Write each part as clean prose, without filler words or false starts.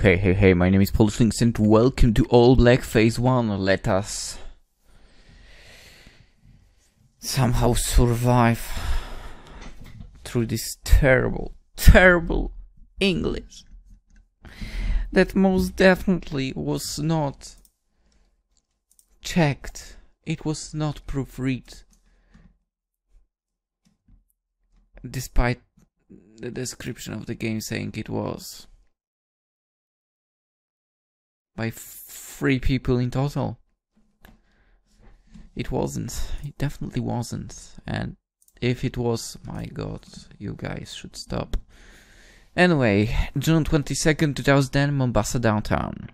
Hey, my name is PolishLynx and welcome to ALLBLACK Phase 1. Let us somehow survive through this terrible English that most definitely was not checked. It was not proofread, despite the description of the game saying it was. By 3 people in total. It wasn't. It definitely wasn't. And if it was, my god, you guys should stop. Anyway, June 22nd, 2010, Mombasa downtown.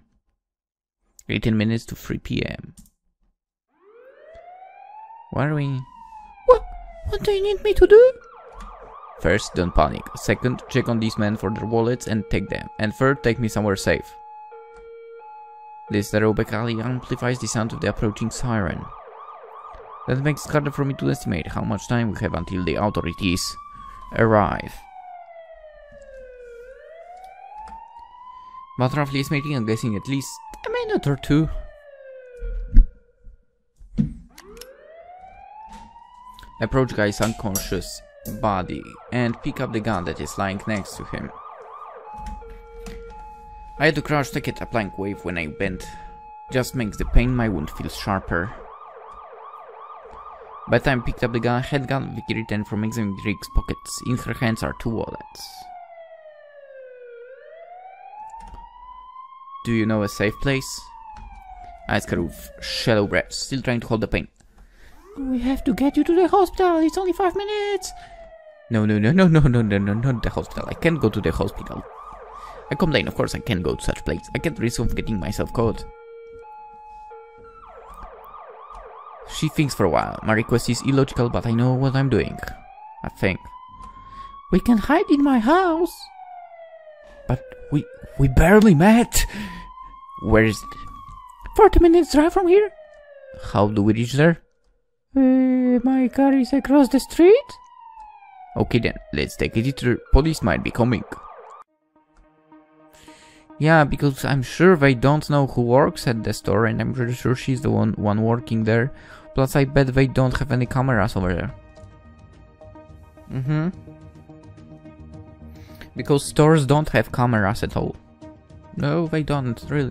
18 minutes to 3 PM. Where are we? What do you need me to do? First, don't panic. Second, check on these men for their wallets and take them. And third, take me somewhere safe. This aerobic alley amplifies the sound of the approaching siren. That makes it harder for me to estimate how much time we have until the authorities arrive. But roughly estimating, I'm guessing at least a minute or two. Approach guy's unconscious body and pick up the gun that is lying next to him. I had to crouch to get a plank wave when I bent. Just makes the pain in my wound feel sharper. By the time I picked up the gun, handgun, Vicky returned from examining Drake's pockets. In her hands are 2 wallets. Do you know a safe place? I asked her with shallow breaths, still trying to hold the pain. We have to get you to the hospital, it's only 5 minutes! No, not the hospital. I can't go to the hospital. I complain, of course I can't go to such place. I can't risk of getting myself caught. She thinks for a while. My request is illogical, but I know what I'm doing. I think. We can hide in my house. But we barely met. Where is it? 40 minutes drive from here. How do we reach there? My car is across the street. Okay then, let's take a detour. Police might be coming. Yeah, because I'm sure they don't know who works at the store, and I'm pretty sure she's the one working there. Plus, I bet they don't have any cameras over there. Because stores don't have cameras at all. No, they don't, really.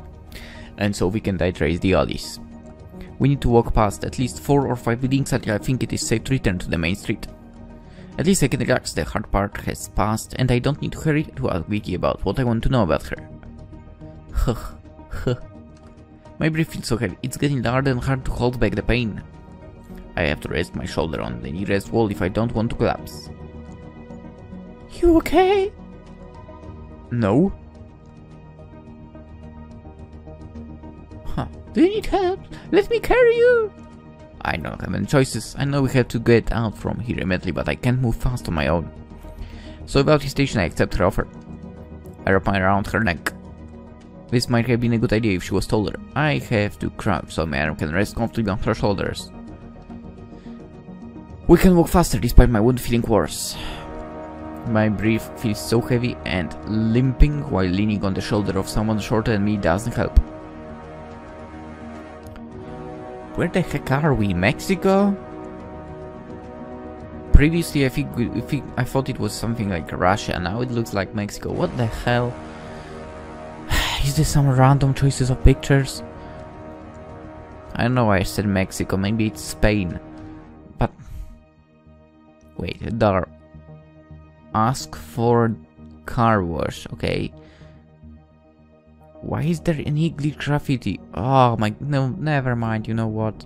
And so we can trace the alleys. We need to walk past at least 4 or 5 buildings until I think it is safe to return to the main street. At least I can relax, the hard part has passed, and I don't need to hurry to ask Vicky about what I want to know about her. My breath feels so heavy, it's getting harder and hard to hold back the pain. I have to rest my shoulder on the nearest wall if I don't want to collapse. You okay? No. Do you need help? Let me carry you! I don't have any choices. I know we have to get out from here immediately, but I can't move fast on my own. So without hesitation I accept her offer. I wrap my arm around her neck. This might have been a good idea if she was taller. I have to crouch so my arm can rest comfortably on her shoulders. We can walk faster despite my wound feeling worse. My breath feels so heavy, and limping while leaning on the shoulder of someone shorter than me doesn't help. Where the heck are we? Mexico? Previously I thought it was something like Russia, now it looks like Mexico. What the hell? Is this some random choices of pictures? I don't know why I said Mexico, maybe it's Spain. But wait, there. Ask for car wash, okay. Why is there any ugly graffiti? Oh my, no, never mind, you know what.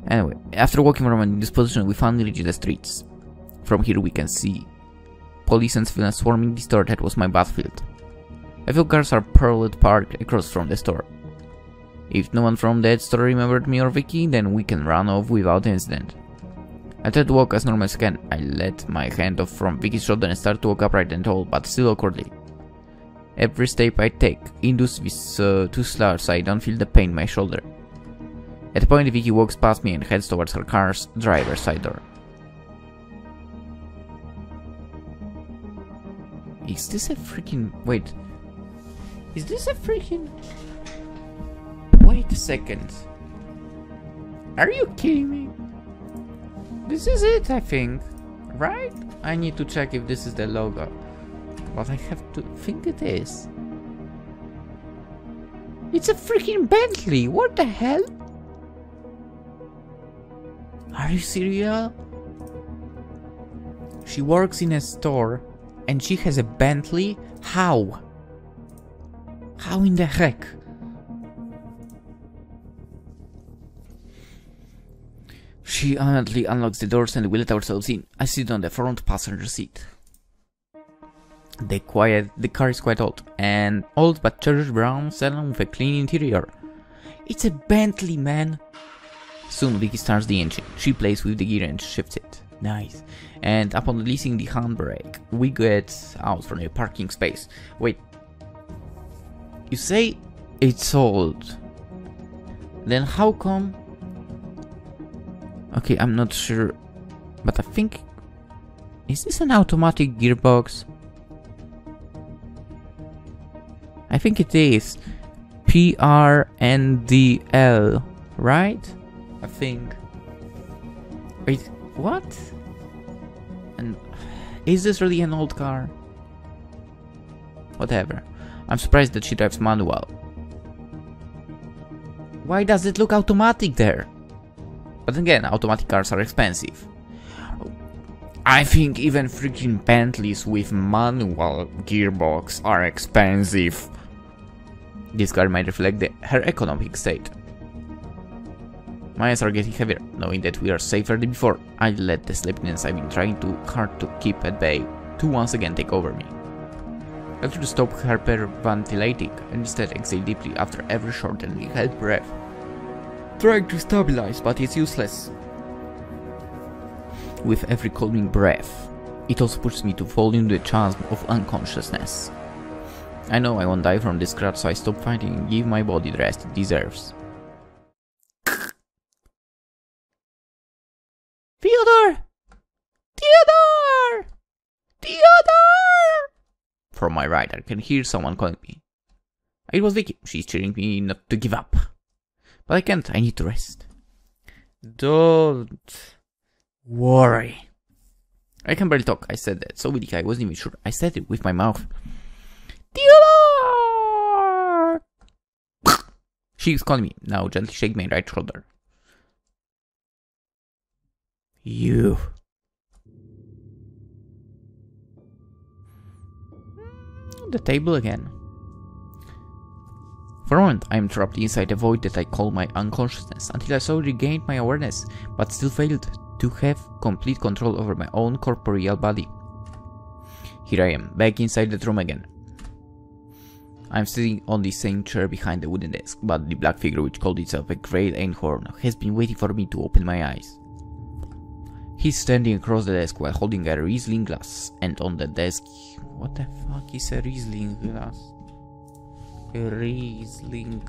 Anyway, after walking around in this position, we finally reach the streets. From here we can see police and civilians swarming the store that was my battlefield. A few cars are parallel parked across from the store. If no one from that store remembered me or Vicky, then we can run off without incident. I tried to walk as normal as I can. I let my hand off from Vicky's shoulder and started to walk upright and tall, but still awkwardly. Every step I take induces this too slow so I don't feel the pain in my shoulder. At a point Vicky walks past me and heads towards her car's driver's side door. Is this a freaking... wait. Is this a freaking... Wait a second. Are you kidding me? This is it, I think. Right? I need to check if this is the logo. But I have to think it is. It's a freaking Bentley! What the hell? Are you serious? She works in a store and she has a Bentley? How? How in the heck? She honestly unlocks the doors and we let ourselves in. I sit on the front passenger seat. The car is quite old but cherished brown salon with a clean interior. It's a Bentley, man. Soon Vicky starts the engine. She plays with the gear and shifts it. Nice. And upon releasing the handbrake, we get out from the parking space. Wait. You say it's old. Then how come? Okay, I'm not sure, but I think... Is this an automatic gearbox? I think it is. PRNDL, right? I think. Wait, what? And is this really an old car? Whatever. I'm surprised that she drives manual. Why does it look automatic there? But again, automatic cars are expensive. I think even freaking Bentleys with manual gearbox are expensive. This car might reflect her economic state. My eyes are getting heavier, knowing that we are safer than before. I let the sleepiness I've been trying too hard to keep at bay to once again take over me. I try to stop hyperventilating and instead exhale deeply after every short and held breath. Trying to stabilize, but it's useless. With every calming breath, it also pushes me to fall into the chasm of unconsciousness. I know I won't die from this scratch, so I stop fighting and give my body the rest it deserves. Theodore! Theodore! Theodore! From my right, I can hear someone calling me. It was Vicky. She's cheering me not to give up. But I can't, I need to rest. Don't worry. I can barely talk, I said that so weak I wasn't even sure. I said it with my mouth. Theodore! She's calling me. Now gently shake my right shoulder. You. The table again. For a moment, I am trapped inside a void that I call my unconsciousness, until I slowly regained my awareness, but still failed to have complete control over my own corporeal body. Here I am, back inside that room again. I am sitting on the same chair behind the wooden desk, but the black figure which called itself a great einhorn has been waiting for me to open my eyes. He's standing across the desk while holding a Riesling glass, and on the desk... What the fuck is a Riesling glass? Riesling.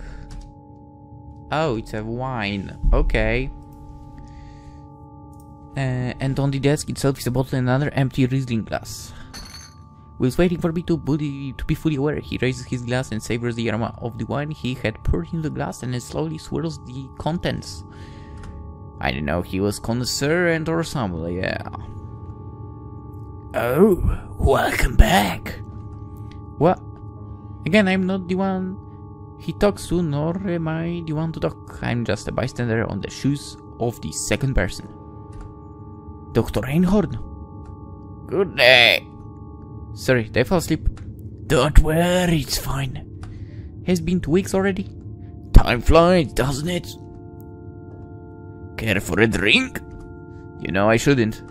Oh, it's a wine. Okay. And on the desk itself is a bottle and another empty Riesling glass. Whilst waiting for me to be fully aware, he raises his glass and savors the aroma of the wine he had poured into the glass and then slowly swirls the contents. I didn't know he was connoisseur and or something, yeah. Oh, welcome back. What? Again, I'm not the one he talks to, nor am I the one to talk. I'm just a bystander on the shoes of the second person. Dr. Einhorn. Good day. Sorry, did I fall asleep? Don't worry, it's fine. Has been 2 weeks already? Time flies, doesn't it? Care for a drink? You know I shouldn't.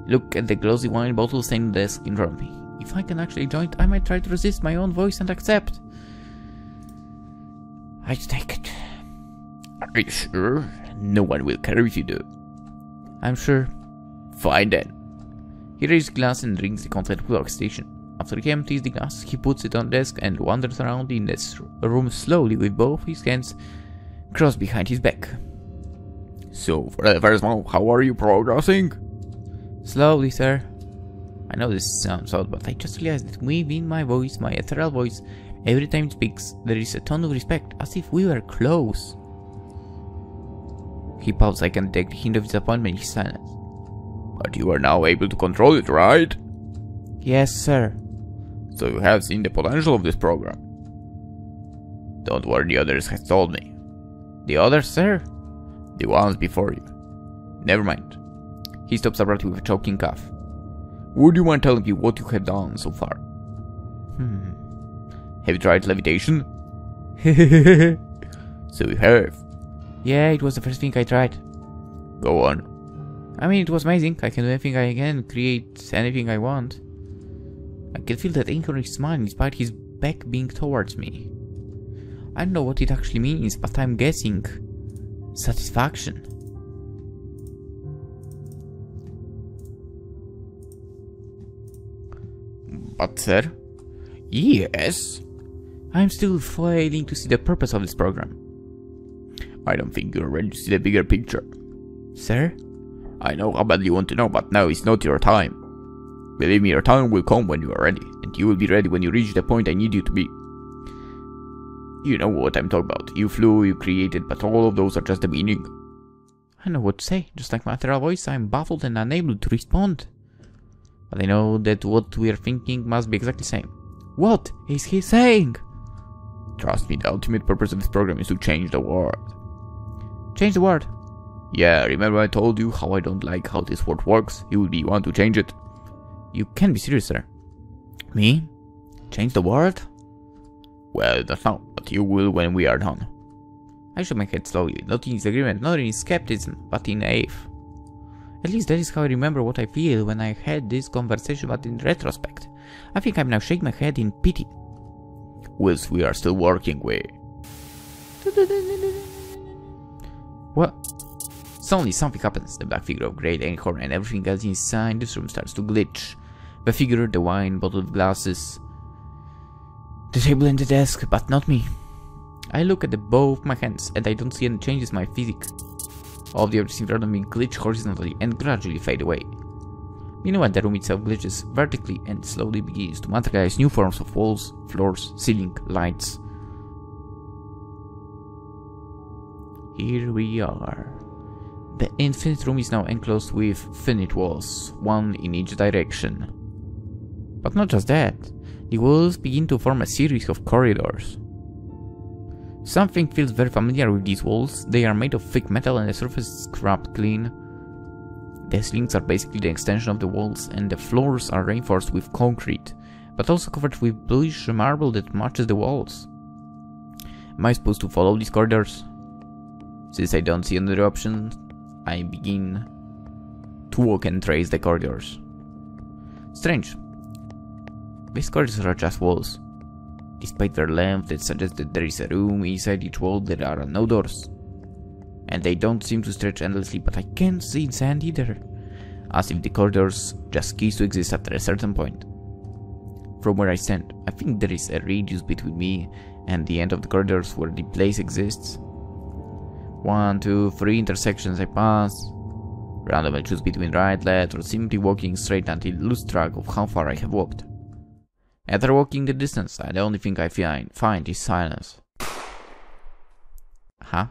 Look at the glossy wine bottle stained on the desk in front of me. If I can actually join it, I might try to resist my own voice and accept. I'd take it. Are you sure? No one will care if you do. I'm sure. Fine then. He raises his glass and drinks the content of the workstation. After he empties the glass, he puts it on the desk and wanders around in this room slowly with both his hands crossed behind his back. So, for the first one, how are you progressing? Slowly, sir. I know this sounds odd, but I just realized that within my voice, my ethereal voice, Every time he speaks, there is a tone of respect, as if we were close. He pauses. I can detect a hint of disappointment in his silence. But you are now able to control it, right? Yes, sir. So you have seen the potential of this program. Don't worry, the others have told me. The others, sir? The ones before you. Never mind. He stops abruptly with a choking cough. Would you mind telling me what you have done so far? Have you tried levitation? So you have. Yeah, it was the first thing I tried. Go on. I mean, it was amazing. I can do anything I can, create anything I want. I can feel that ink on his smile despite his back being towards me. I don't know what it actually means, but I'm guessing satisfaction. But sir? Yes? I'm still failing to see the purpose of this program. I don't think you're ready to see the bigger picture. Sir? I know how badly you want to know, but now is not your time. Believe me, your time will come when you are ready, and you will be ready when you reach the point I need you to be. You know what I'm talking about. You flew, you created, but all of those are just the beginning. I know what to say. Just like my lateral voice, I'm baffled and unable to respond. But I know that what we are thinking must be exactly the same. What is he saying? Trust me, the ultimate purpose of this program is to change the world. Change the world? Yeah, remember I told you how I don't like how this world works? You will be one to change it. You can't be serious, sir. Me? Change the world? Well, not now, but you will when we are done. I shook my head slowly, not in disagreement, not in skepticism, but in awe. At least that is how I remember what I feel when I had this conversation, but in retrospect. I think I'm now shaking my head in pity. Whilst we are still working, What? Suddenly something happens. The black figure of Great Acorn and everything else inside this room starts to glitch. The figure, the wine, bottle of glasses, the table and the desk, but not me. I look at both my hands and I don't see any changes in my physique. All of the objects in front of me glitch horizontally and gradually fade away. Meanwhile, the room itself glitches vertically and slowly begins to materialize new forms of walls, floors, ceiling, lights. Here we are. The infinite room is now enclosed with finite walls, one in each direction. But not just that, the walls begin to form a series of corridors. Something feels very familiar with these walls. They are made of thick metal and the surface is scrubbed clean. The ceilings are basically the extension of the walls and the floors are reinforced with concrete, but also covered with bluish marble that matches the walls. Am I supposed to follow these corridors? Since I don't see another option, I begin to walk and trace the corridors. Strange. These corridors are just walls. Despite their length, it suggests that there is a room inside each wall. There are no doors. And they don't seem to stretch endlessly, but I can't see inside either. As if the corridors just cease to exist after a certain point. From where I stand, I think there is a radius between me and the end of the corridors where the place exists. 1, 2, 3 intersections I pass. Randomly choose between right, left, or simply walking straight until I lose track of how far I have walked. After walking the distance, the only thing I find is silence. Huh?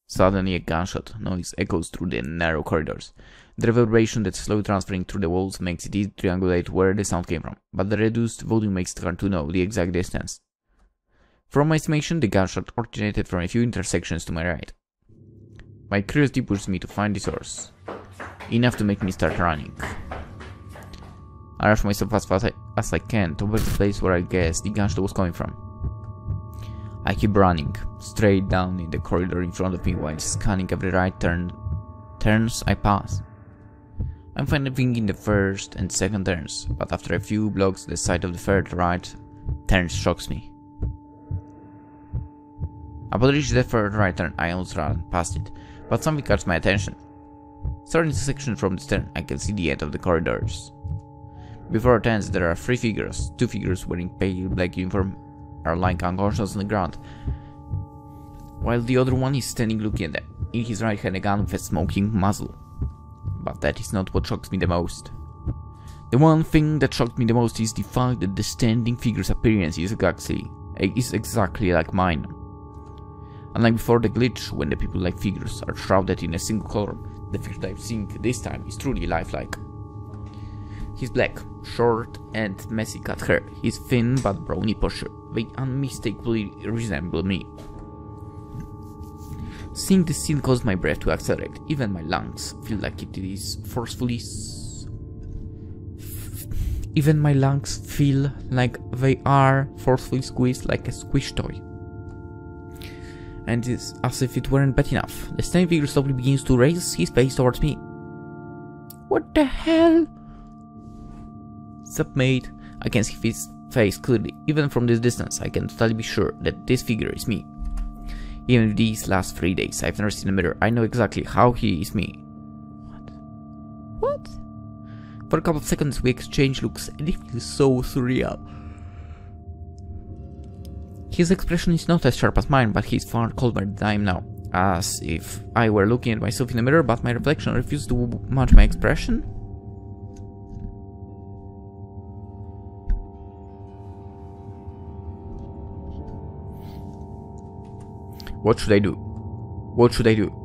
Suddenly a gunshot noise echoes through the narrow corridors. The reverberation that's slowly transferring through the walls makes it easy to triangulate where the sound came from, but the reduced volume makes it hard to know the exact distance. From my estimation, the gunshot originated from a few intersections to my right. My curiosity pushes me to find the source, enough to make me start running. I rush myself as fast as I can towards the place where I guess the gunshot was coming from. I keep running, straight down in the corridor in front of me while scanning every right turns I pass. I'm finding in the first and second turns, but after a few blocks the sight of the third right turn shocks me. Upon reaching the third right turn, I almost ran past it, but something catches my attention. Starting the section from this turn, I can see the end of the corridors. Before our tents, there are 3 figures. 2 figures wearing pale black uniform are lying unconscious on the ground, while the other one is standing looking at them. In his right hand, a gun with a smoking muzzle. But that is not what shocks me the most. The one thing that shocked me the most is the fact that the standing figure's appearance is exactly like mine. Unlike before the glitch, when the people-like figures are shrouded in a single color, the figure that I've seen this time is truly lifelike. He's black, short and messy cut hair. His thin but brawny posture. They unmistakably resemble me. Seeing this scene caused my breath to accelerate. Even my lungs feel like it is forcefully. Even my lungs feel like they are forcefully squeezed like a squish toy. And it's as if it weren't bad enough. The standing figure slowly begins to raise his face towards me. What the hell? Submate. I can see his face clearly. Even from this distance, I can totally be sure that this figure is me. Even if these last 3 days I've never seen a mirror, I know exactly how he is me. What? For a couple of seconds we exchange looks and it feels so surreal. His expression is not as sharp as mine, but he's far colder than I am now. As if I were looking at myself in a mirror, but my reflection refused to match my expression? What should I do? What should I do?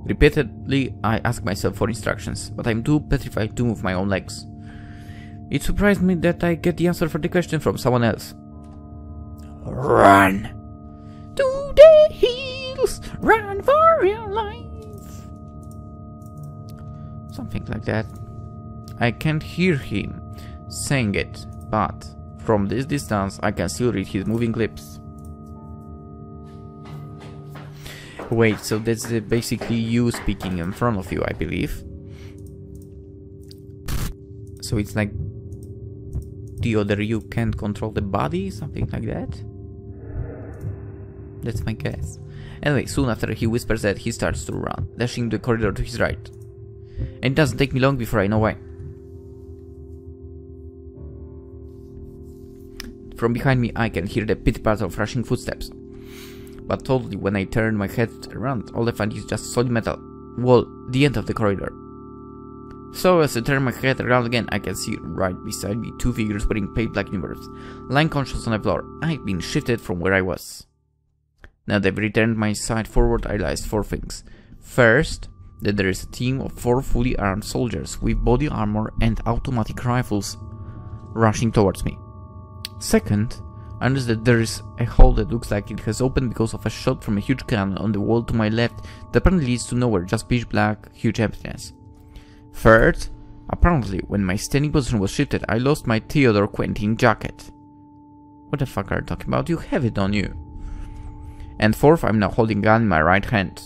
Repeatedly, I ask myself for instructions, but I'm too petrified to move my own legs. It surprised me that I get the answer for the question from someone else. Run! To the hills! Run for your life! Something like that. I can't hear him saying it, but from this distance I can still read his moving lips. Wait, so that's basically you speaking in front of you, I believe. So it's like the other you can't control the body, something like that? That's my guess. Anyway, soon after he whispers that, he starts to run, dashing the corridor to his right. And it doesn't take me long before I know why. From behind me I can hear the pit-pat of rushing footsteps. But totally, when I turn my head around, all I find is just solid metal wall, the end of the corridor. So as I turn my head around again, I can see right beside me 2 figures wearing pale black uniforms, lying conscious on the floor. I've been shifted from where I was. Now that I've returned my sight forward, I realized 4 things. First, that there is a team of 4 fully armed soldiers with body armor and automatic rifles rushing towards me. Second, I noticed that there is a hole that looks like it has opened because of a shot from a huge cannon on the wall to my left that apparently leads to nowhere, just pitch black, huge emptiness. Third, apparently when my standing position was shifted, I lost my Theodore Quentin jacket. What the fuck are you talking about? You have it on you. And fourth, I'm now holding a gun in my right hand.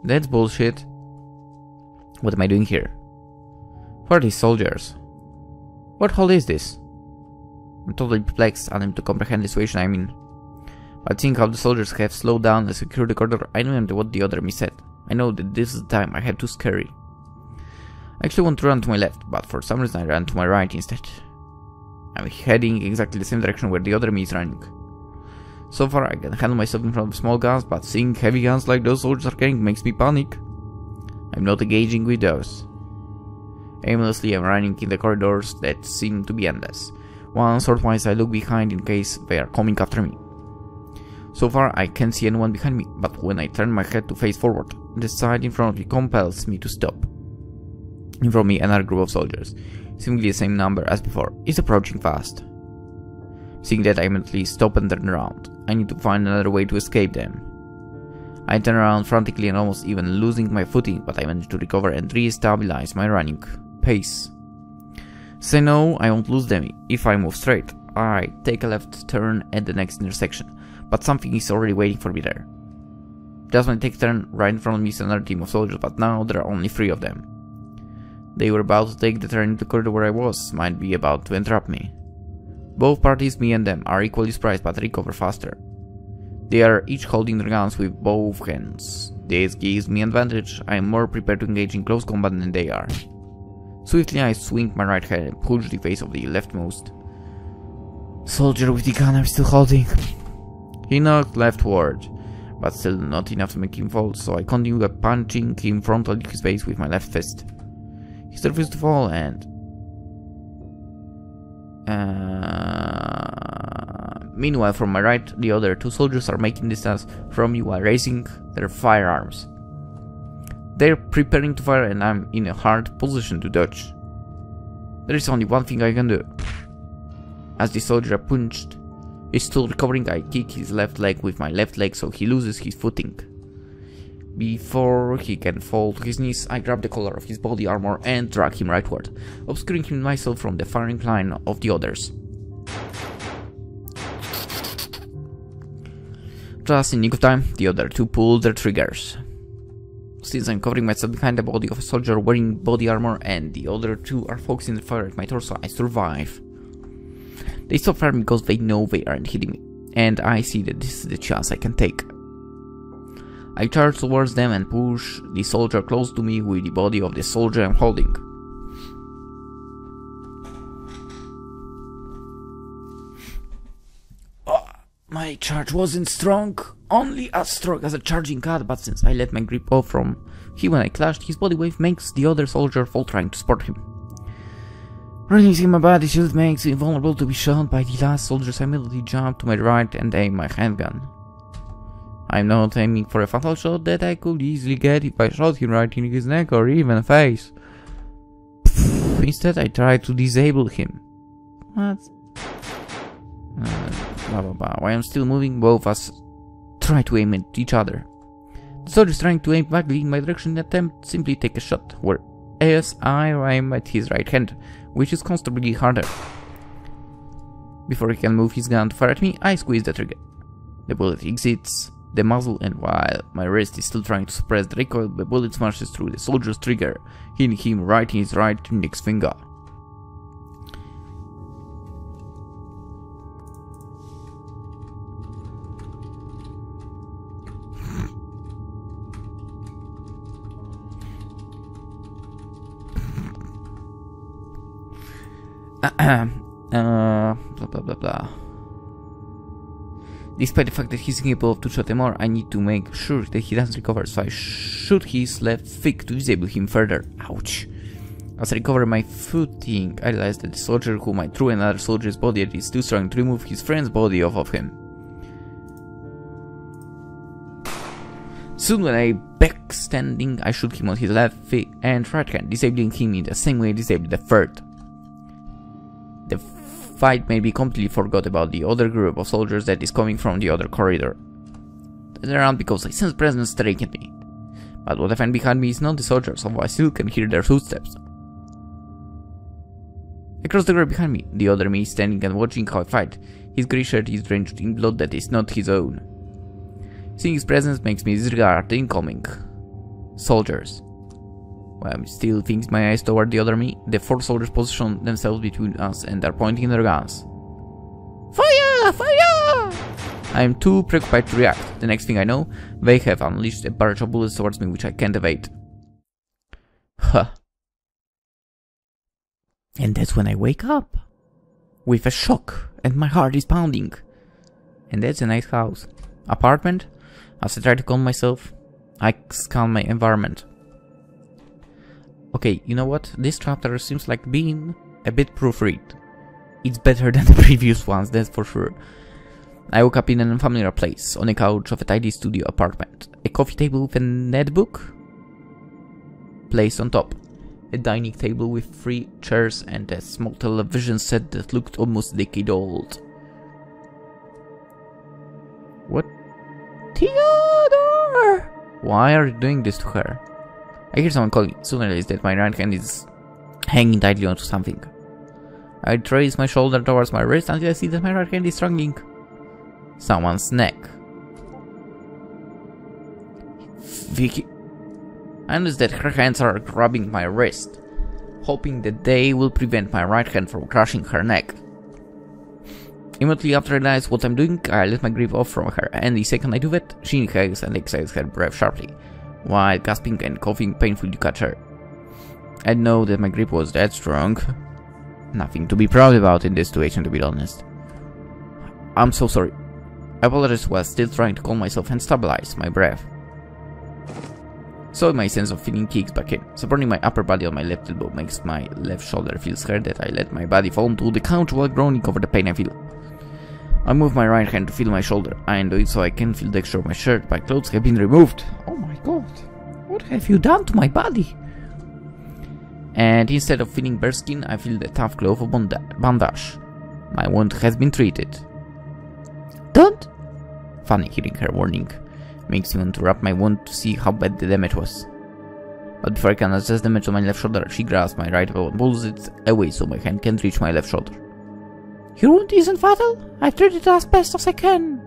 That's bullshit. What am I doing here? Who are these soldiers? What hole is this? I'm totally perplexed, unable to comprehend the situation I'm in. But seeing how the soldiers have slowed down and secured the corridor, I know what the other me said. I know that this is the time I had to scurry. I actually want to run to my left, but for some reason I ran to my right instead. I'm heading exactly the same direction where the other me is running. So far I can handle myself in front of small guns, but seeing heavy guns like those soldiers are carrying makes me panic. I'm not engaging with those. Aimlessly I'm running in the corridors that seem to be endless. Once or twice I look behind in case they are coming after me. So far I can't see anyone behind me, but when I turn my head to face forward, the sight in front of me compels me to stop. In front of me another group of soldiers, seemingly the same number as before, is approaching fast. Seeing that I immediately stop and turn around. I need to find another way to escape them. I turn around frantically and almost even losing my footing, but I manage to recover and re-stabilize my running pace. So I know I won't lose them if I move straight. I take a left turn at the next intersection, but something is already waiting for me there. Just when I take a turn, right in front of me is another team of soldiers, but now there are only 3 of them. They were about to take the turn into the corridor where I was, might be about to entrap me. Both parties, me and them, are equally surprised but recover faster. They are each holding their guns with both hands. This gives me advantage. I am more prepared to engage in close combat than they are. Swiftly I swing my right hand and push the face of the leftmost soldier with the gun I'm still holding. He knocked leftward, but still not enough to make him fall, so I continue punching him frontally in his face with my left fist. He refused to fall and Meanwhile, from my right, the other two soldiers are making distance from me while raising their firearms. They're preparing to fire and I'm in a hard position to dodge. There is only one thing I can do. As the soldier punched, is still recovering, I kick his left leg with my left leg so he loses his footing. Before he can fall to his knees, I grab the collar of his body armor and drag him rightward, obscuring him myself from the firing line of the others. Just in nick of time, the other two pull their triggers. Since I'm covering myself behind the body of a soldier wearing body armor and the other two are focusing the fire at my torso, I survive. They stop firing because they know they aren't hitting me, and I see that this is the chance I can take. I charge towards them and push the soldier close to me with the body of the soldier I'm holding. My charge wasn't strong, only as strong as a charging cat, but since I let my grip off from him when I clashed, his body wave makes the other soldier fall trying to support him. Releasing my body shield makes me vulnerable to be shot by the last soldiers. I immediately jump to my right and aim my handgun. I'm not aiming for a fatal shot that I could easily get if I shot him right in his neck or even face. Instead, I try to disable him. What? While I'm still moving, both of us try to aim at each other. The soldier is trying to aim vaguely in my direction and attempt simply take a shot, whereas I aim at his right hand, which is considerably harder. Before he can move his gun to fire at me, I squeeze the trigger. The bullet exits the muzzle, and while my wrist is still trying to suppress the recoil, the bullet smashes through the soldier's trigger, hitting him right in his right index finger. Blah blah blah blah. Despite the fact that he's capable of 2 shots more, I need to make sure that he doesn't recover, so I shoot his left thick to disable him further. Ouch. As I recover my footing, I realize that the soldier whom I threw another soldier's body at is too strong to remove his friend's body off of him. Soon when I back standing, I shoot him on his left thick and right hand, disabling him in the same way I disabled the third. The fight made me completely forgot about the other group of soldiers that is coming from the other corridor. They're around because I sense presence staring at me. But what I find behind me is not the soldiers, although I still can hear their footsteps. Across the group behind me, the other me is standing and watching how I fight. His grey shirt is drenched in blood that is not his own. Seeing his presence makes me disregard the incoming soldiers. While I'm still fixing my eyes toward the other me, the 4 soldiers position themselves between us and are pointing their guns. Fire! Fire! I am too preoccupied to react. The next thing I know, they have unleashed a barrage of bullets towards me which I can't evade. Huh. And that's when I wake up. With a shock, and my heart is pounding. And that's a nice house. Apartment? As I try to calm myself, I scan my environment. Okay, you know what? This chapter seems like being a bit proofread. It's better than the previous ones, that's for sure. I woke up in an unfamiliar place, on a couch of a tidy studio apartment. A coffee table with a netbook placed on top. A dining table with 3 chairs and a small television set that looked almost a decade old. What? Theodore! Why are you doing this to her? I hear someone calling. Soon I realize that my right hand is hanging tightly onto something. I raise my shoulder towards my wrist until I see that my right hand is strangling someone's neck. Vicky. I notice that her hands are grabbing my wrist, hoping that they will prevent my right hand from crushing her neck. Immediately after I realize what I'm doing, I let my grip off from her, and the second I do that, she inhales and exhales her breath sharply, while gasping and coughing painfully to catch her. I know that my grip was that strong. Nothing to be proud about in this situation, to be honest. I'm so sorry. I apologize while still trying to calm myself and stabilize my breath. So my sense of feeling kicks back in. Supporting my upper body on my left elbow makes my left shoulder feel scared that I let my body fall onto the couch while groaning over the pain I feel. I move my right hand to feel my shoulder. I do it so I can feel the texture of my shirt. My clothes have been removed. Oh my god. What have you done to my body? And instead of feeling bare skin, I feel the tough glow of a bandage. My wound has been treated. Don't! Funny hearing her warning. Makes me want to wrap my wound to see how bad the damage was. But before I can assess the damage on my left shoulder, she grabs my right elbow and pulls it away so my hand can't reach my left shoulder. Your wound isn't fatal? I've treated it as best as I can.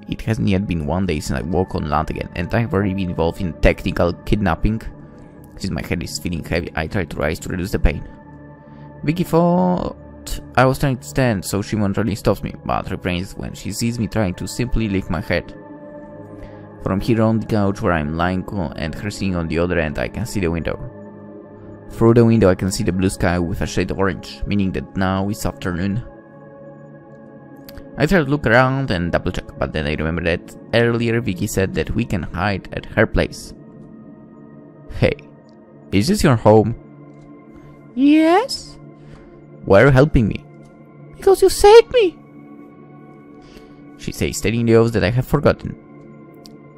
It hasn't yet been 1 day since I walk on land again, and I've already been involved in technical kidnapping. Since my head is feeling heavy, I try to rise to reduce the pain. Vicky thought I was trying to stand, so she momentarily stops me, but refrains when she sees me trying to simply lift my head. From here on the couch where I'm lying and her sitting on the other end, I can see the window. Through the window I can see the blue sky with a shade of orange, meaning that now it's afternoon. I try to look around and double check, but then I remember that earlier Vicky said that we can hide at her place. Hey, is this your home? Yes. Why are you helping me? Because you saved me. She says, stating the oath that I have forgotten.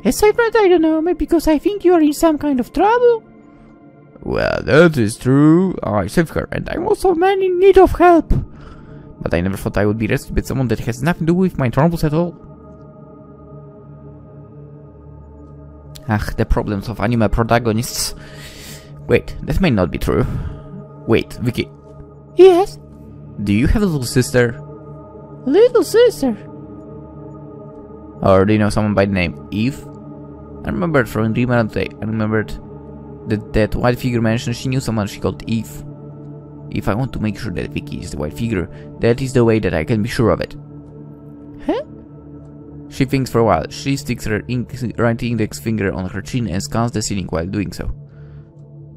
Aside from that, I don't know, maybe because I think you are in some kind of trouble. Well, that is true. I saved her, and I'm also a man in need of help. But I never thought I would be rescued by someone that has nothing to do with my troubles at all. The problems of anime protagonists. Wait, that may not be true. Wait, Vicky. Yes? Do you have a little sister? Little sister? Or do you know someone by the name Eve? I remembered from Dream Around today. I remembered that white figure mentioned she knew someone she called Eve. If I want to make sure that Vicky is the white figure, that is the way that I can be sure of it. Huh? She thinks for a while. She sticks her right index finger on her chin and scans the ceiling while doing so.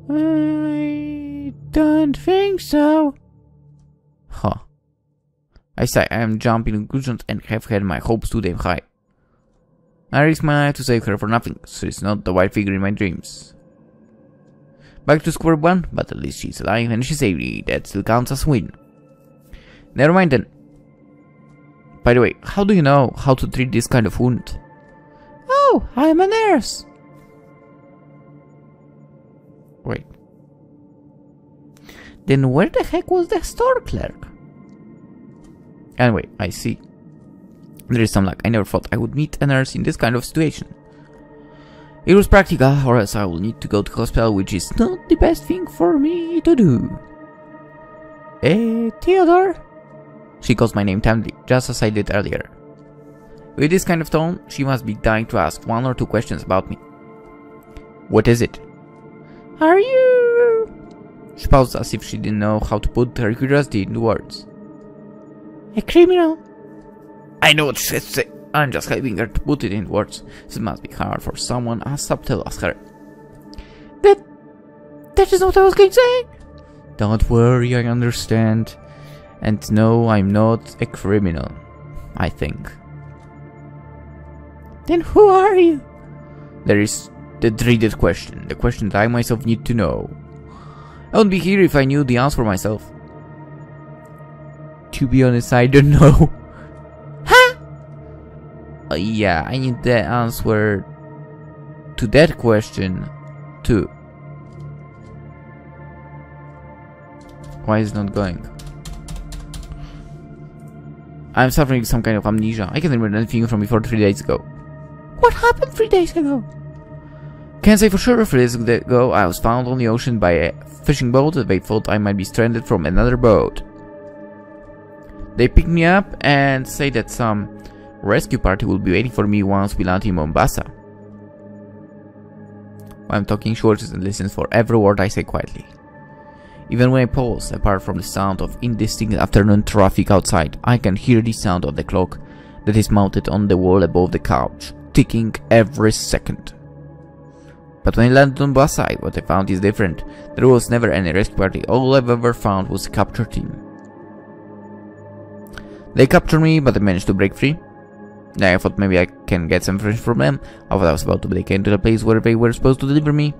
I don't think so. Huh. I sigh. I am jumping conclusions and have had my hopes too damn high. I risk my life to save her for nothing, so it's not the white figure in my dreams. Back to square one, but at least she's alive and she's saved. That still counts as a win. Never mind then. By the way, how do you know how to treat this kind of wound? Oh, I'm a nurse. Wait. Then where the heck was the store clerk? Anyway, I see. There is some luck. I never thought I would meet a nurse in this kind of situation. It was practical, or else I will need to go to hospital, which is not the best thing for me to do. Theodore? She calls my name timely, just as I did earlier. With this kind of tone, she must be dying to ask 1 or 2 questions about me. What is it? Are you... She paused as if she didn't know how to put her curiosity into words. A criminal? I know what she said to say. I'm just helping her to put it in words. It must be hard for someone as subtle as her. That is not what I was going to say. Don't worry, I understand. And no, I'm not a criminal. I think. Then who are you? There is the dreaded question. The question that I myself need to know. I wouldn't be here if I knew the answer myself. To be honest, I don't know. Yeah, I need the answer to that question too. Why is it not going? I'm suffering some kind of amnesia. I can't remember anything from before 3 days ago. What happened 3 days ago? Can't say for sure. 3 days ago I was found on the ocean by a fishing boat that they thought I might be stranded from another boat. They picked me up and say that some rescue party will be waiting for me once we land in Mombasa. While I'm talking, she watches and listens for every word I say quietly. Even when I pause, apart from the sound of indistinct afternoon traffic outside, I can hear the sound of the clock that is mounted on the wall above the couch, ticking every second. But when I landed on Mombasa, what I found is different. There was never any rescue party. All I've ever found was a capture team. They captured me, but I managed to break free. Then I thought maybe I can get some information from them. I thought I was about to break into the place where they were supposed to deliver me.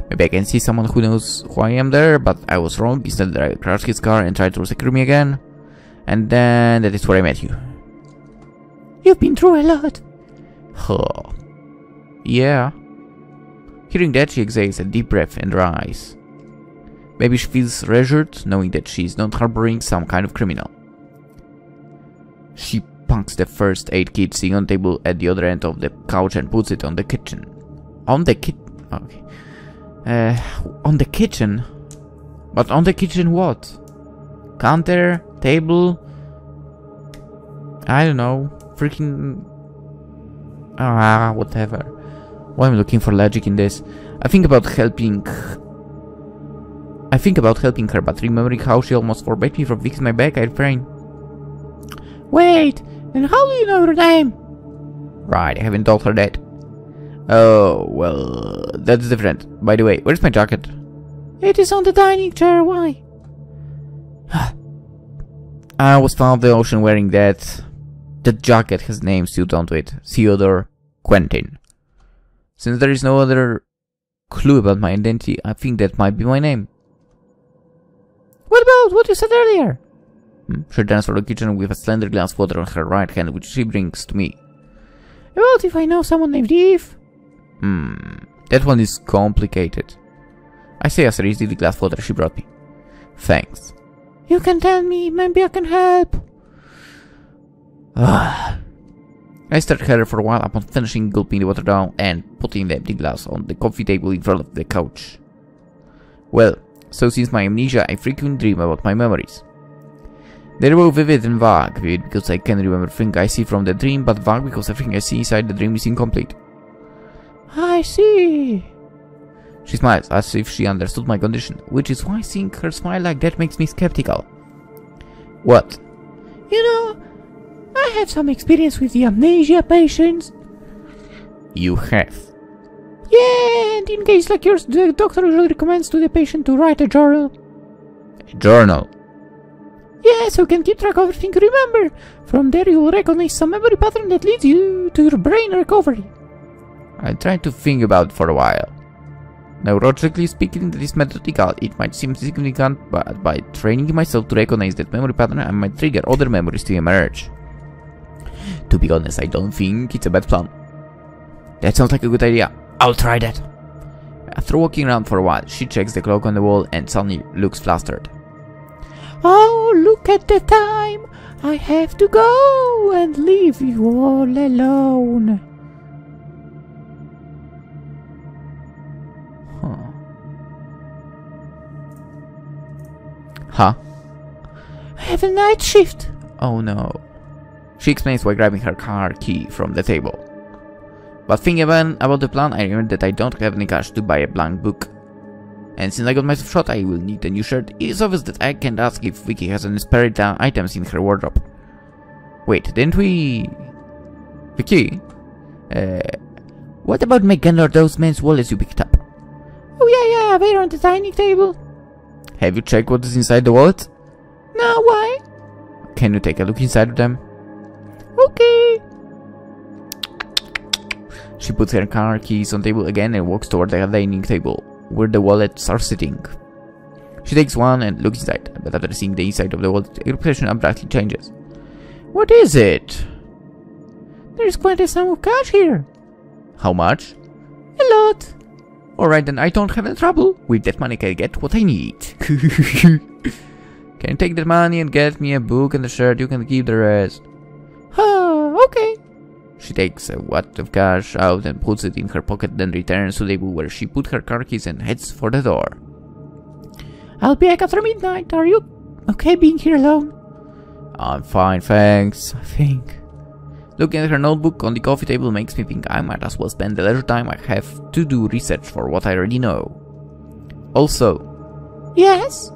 Maybe I can see someone who knows who I am there, but I was wrong. Instead, I crashed his car and tried to secure me again. And then that is where I met you. You've been through a lot. Huh. Yeah. Hearing that, she exhales a deep breath and rise. Maybe she feels reassured, knowing that she is not harboring some kind of criminal. She punks the first aid kit sitting on the table at the other end of the couch and puts it on the kitchen. On the okay. On the kitchen? But on the kitchen what? Counter? Table? I don't know. Freaking... whatever. Why am I looking for logic in this? I think about helping her, but remembering how she almost forbade me from fixing my back, I refrain. Wait, and how do you know her name? Right, I haven't told her that. Oh, well, that's different. By the way, where's my jacket? It is on the dining chair, why? I was found in the ocean wearing that. That jacket has name still onto it. Theodore Quentin. Since there is no other clue about my identity, I think that might be my name. What about what you said earlier? She turns from the kitchen with a slender glass of water on her right hand, which she brings to me. About if I know someone named Eve? That one is complicated. I say as I receive the glass of water she brought me. Thanks. You can tell me, maybe I can help. I stared at her for a while upon finishing gulping the water down and putting the empty glass on the coffee table in front of the couch. Well, so since my amnesia, I frequently dream about my memories. They're both vivid and vague, vivid because I can remember everything I see from the dream, but vague because everything I see inside the dream is incomplete. I see. She smiles, as if she understood my condition, which is why seeing her smile like that makes me skeptical. What? You know, I have some experience with the amnesia patients. You have? Yeah, and in cases like yours, the doctor usually recommends to the patient to write a journal. A journal? Yeah, so you can keep track of everything you remember. From there you will recognize some memory pattern that leads you to your brain recovery. I tried to think about it for a while. Neurologically speaking, that is methodical. It might seem significant, but by training myself to recognize that memory pattern, I might trigger other memories to emerge. To be honest, I don't think it's a bad plan. That sounds like a good idea. I'll try that. After walking around for a while, she checks the clock on the wall and suddenly looks flustered. Oh, look at the time! I have to go and leave you all alone. Huh? I have a night shift. Oh no. She explains while grabbing her car key from the table. But thinking about the plan, I remember that I don't have any cash to buy a blank book. And since I got myself shot, I will need a new shirt. It is obvious that I can't ask if Vicky has any spare items in her wardrobe. Wait, didn't we... Vicky? What about my gun or those men's wallets you picked up? Oh yeah, they're on the dining table. Have you checked what is inside the wallet? No, why? Can you take a look inside of them? Okay. She puts her car keys on the table again and walks toward the dining table, where the wallets are sitting. She takes one and looks inside, but after seeing the inside of the wallet, her expression abruptly changes. What is it? There's quite a sum of cash here. How much? A lot. Alright, then I don't have any trouble. With that money I can get what I need. Can you take that money and get me a book and a shirt? You can keep the rest. Okay. She takes a wad of cash out and puts it in her pocket, then returns to the table where she put her car keys and heads for the door. I'll be back after midnight. Are you okay being here alone? I'm fine, thanks, I think. Looking at her notebook on the coffee table makes me think I might as well spend the leisure time I have to do research for what I already know. Also... Yes?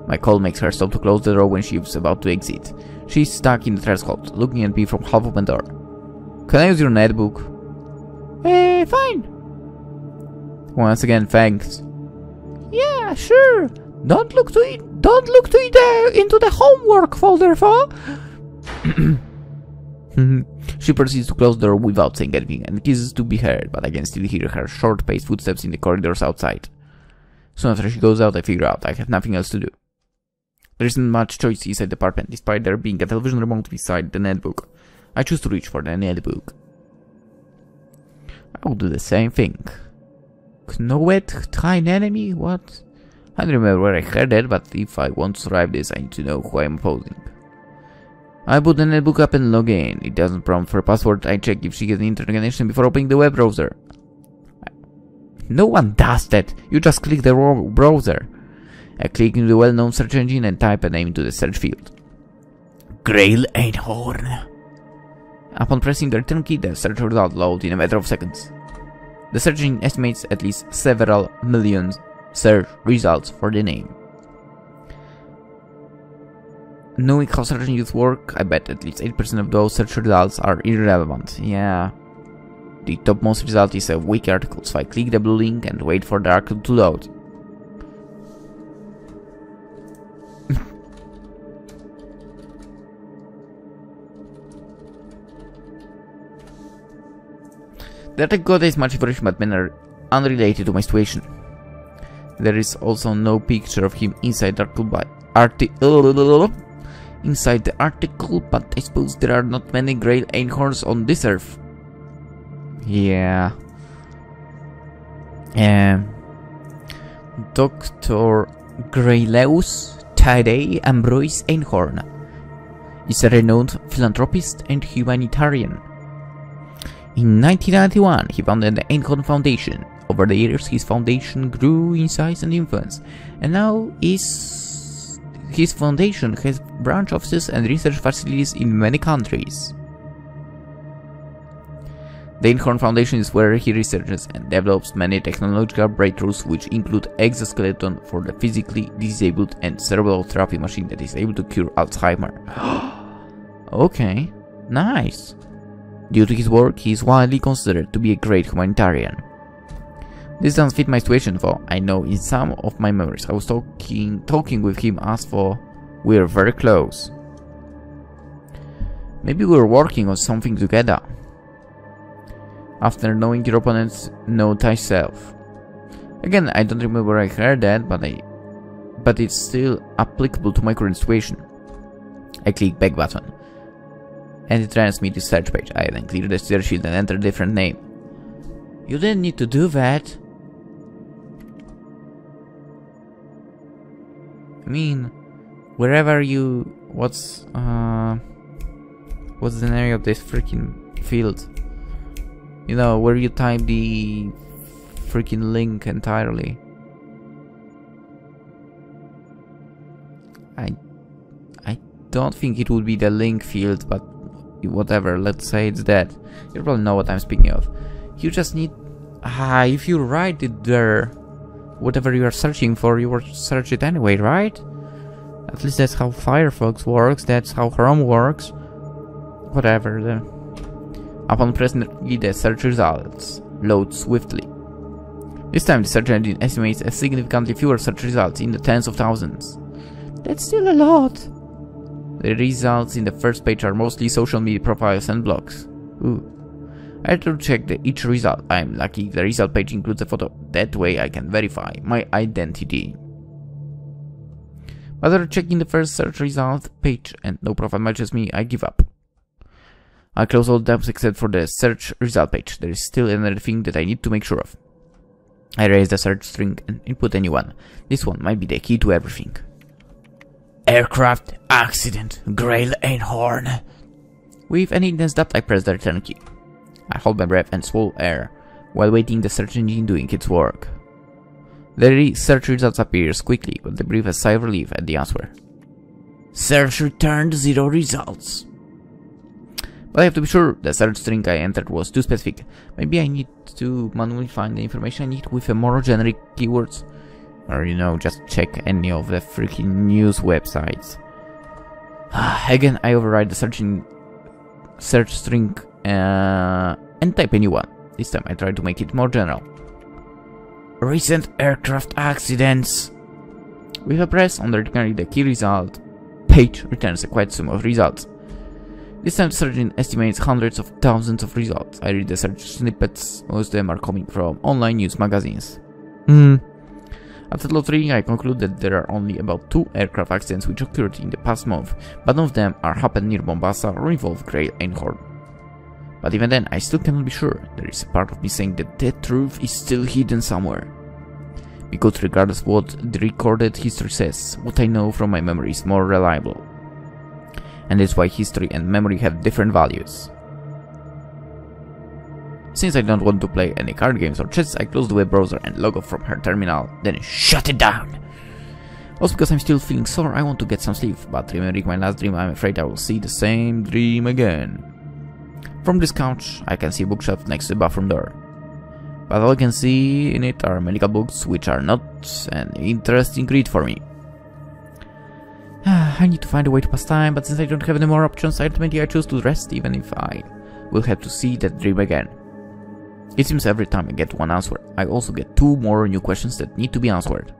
My call makes her stop to close the door when she is about to exit. She's stuck in the threshold, looking at me from half open door. Can I use your netbook? Fine. Once again, thanks. Yeah, sure. Don't look into the homework folder, for. She proceeds to close the door without saying anything, and kisses to be heard, but I can still hear her short-paced footsteps in the corridors outside. Soon after she goes out, I figure out I have nothing else to do. There isn't much choice inside the apartment, despite there being a television remote beside the netbook. I choose to reach for the netbook. I will do the same thing. Knoweth thine enemy? What? I don't remember where I heard that, but if I want to survive this, I need to know who I am opposing. I put the netbook up and log in. It doesn't prompt for a password. I check if she gets internet connection before opening the web browser. No one does that. You just click the browser. I click into the well-known search engine and type a name into the search field. Grail Einhorn. Upon pressing the return key, the search result loads in a matter of seconds. The search engine estimates at least several million search results for the name. Knowing how search engines work, I bet at least 8% of those search results are irrelevant. Yeah. The topmost result is a wiki article, so I click the blue link and wait for the article to load. The article contains much information but many are unrelated to my situation. There is also no picture of him inside the article, but I suppose there are not many Grail Einhorns on this earth. Yeah. Dr. Graileus Thaddeus Ambroise Einhorn is a renowned philanthropist and humanitarian. In 1991, he founded the Einhorn Foundation. Over the years, his foundation grew in size and influence, and now his foundation has branch offices and research facilities in many countries. The Einhorn Foundation is where he researches and develops many technological breakthroughs, which include exoskeleton for the physically disabled and cerebral therapy machine that is able to cure Alzheimer. Okay, nice. Due to his work, he is widely considered to be a great humanitarian. This doesn't fit my situation, though. I know in some of my memories I was talking with him as for we are very close. Maybe we were working on something together. After knowing your opponents, know thyself. Again, I don't remember where I heard that, but it's still applicable to my current situation. I click back button, and it runs me to search page. I then clear the search field and enter a different name. You didn't need to do that. I mean, wherever you... What's the name of this freaking field? You know, where you type the freaking link entirely. I don't think it would be the link field, but whatever, let's say it's that. You probably know what I'm speaking of. You just need... if you write it there, whatever you are searching for, you will search it anyway, right? At least that's how Firefox works, that's how Chrome works. Whatever, then. Upon pressing the search results load swiftly. This time the search engine estimates a significantly fewer search results in the tens of thousands. That's still a lot. The results in the first page are mostly social media profiles and blogs. Ooh. I had to check each result. I'm lucky the result page includes a photo. That way I can verify my identity. But after checking the first search result page and no profile matches me, I give up. I close all tabs except for the search result page. There is still another thing that I need to make sure of. I erase the search string and input a new one. This one might be the key to everything. Aircraft accident, Grail Einhorn. With an intense doubt, I press the return key. I hold my breath and swallow air while waiting the search engine doing its work. The search results appears quickly, but I breathe a sigh of relief at the answer. Search returned 0 results. But I have to be sure the search string I entered was too specific. Maybe I need to manually find the information I need with a more generic keywords. Or, you know, just check any of the freaking news websites. Again, I override the search string and type a new one. This time I try to make it more general. Recent aircraft accidents. With a press on the key result page returns a quite sum of results. This time the surgeon estimates hundreds of thousands of results. I read the search snippets, most of them are coming from online news magazines. After a lot of reading, I conclude that there are only about 2 aircraft accidents which occurred in the past month, but none of them are happened near Mombasa or involve Grey Einhorn. But even then, I still cannot be sure. There is a part of me saying that the truth is still hidden somewhere. Because regardless of what the recorded history says, what I know from my memory is more reliable. And that's why history and memory have different values. Since I don't want to play any card games or chess, I close the web browser and log off from her terminal, then shut it down. Also because I'm still feeling sore, I want to get some sleep, but remembering my last dream, I'm afraid I will see the same dream again. From this couch, I can see a bookshelf next to the bathroom door. But all I can see in it are medical books, which are not an interesting read for me. I need to find a way to pass time, but since I don't have any more options, ultimately I choose to rest even if I will have to see that dream again. It seems every time I get one answer, I also get 2 more new questions that need to be answered.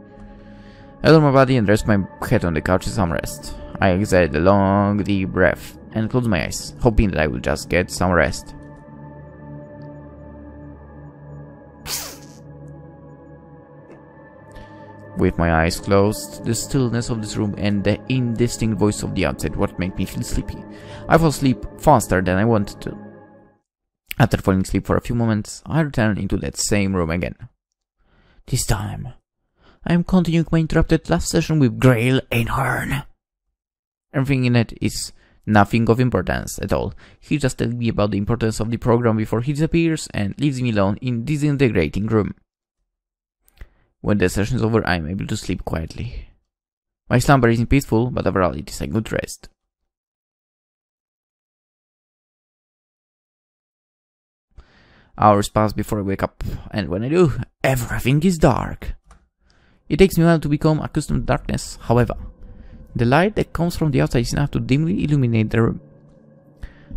I lower my body and rest my head on the couch in some rest. I exhale a long, deep breath and close my eyes, hoping that I will just get some rest. With my eyes closed, the stillness of this room and the indistinct voice of the outside what make me feel sleepy. I fall asleep faster than I wanted to. After falling asleep for a few moments, I return into that same room again. This time, I am continuing my interrupted last session with Grey Einhorn. Everything in it is nothing of importance at all. He just tells me about the importance of the program before he disappears and leaves me alone in this disintegrating room. When the session is over, I am able to sleep quietly. My slumber isn't peaceful, but overall it is a good rest. Hours pass before I wake up, and when I do, everything is dark. It takes me a while to become accustomed to darkness, however. The light that comes from the outside is enough to dimly illuminate the room.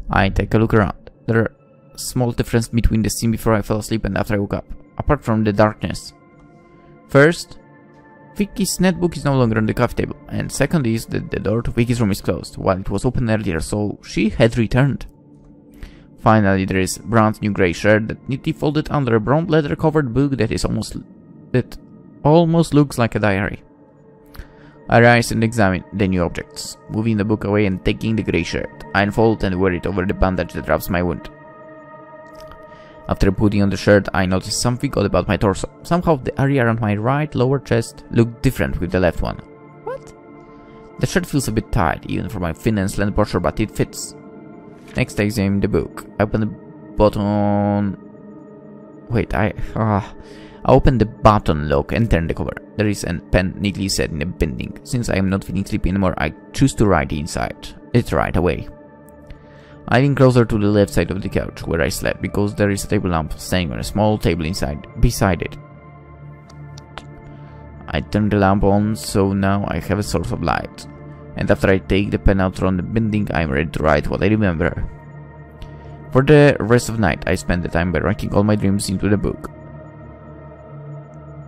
I take a look around. There are small differences between the scene before I fell asleep and after I woke up, apart from the darkness. First, Vicky's netbook is no longer on the coffee table, and second is that the door to Vicky's room is closed, while it was open earlier, so she had returned. Finally, there is a brand new grey shirt that neatly folded under a brown leather covered book that almost looks like a diary. I rise and examine the new objects, moving the book away and taking the grey shirt. I unfold and wear it over the bandage that wraps my wound. After putting on the shirt, I notice something odd about my torso. Somehow the area around my right lower chest looked different with the left one. What? The shirt feels a bit tight, even for my thin and slender posture, but it fits. Next I examine the book. I open the button... Wait, I open the button lock and turn the cover. There is a pen neatly set in a binding. Since I am not feeling sleepy anymore, I choose to write inside it right away. I lean closer to the left side of the couch where I slept because there is a table lamp standing on a small table beside it. I turn the lamp on, so now I have a source of light. And after I take the pen out from the binding, I am ready to write what I remember. For the rest of the night, I spend the time by writing all my dreams into the book.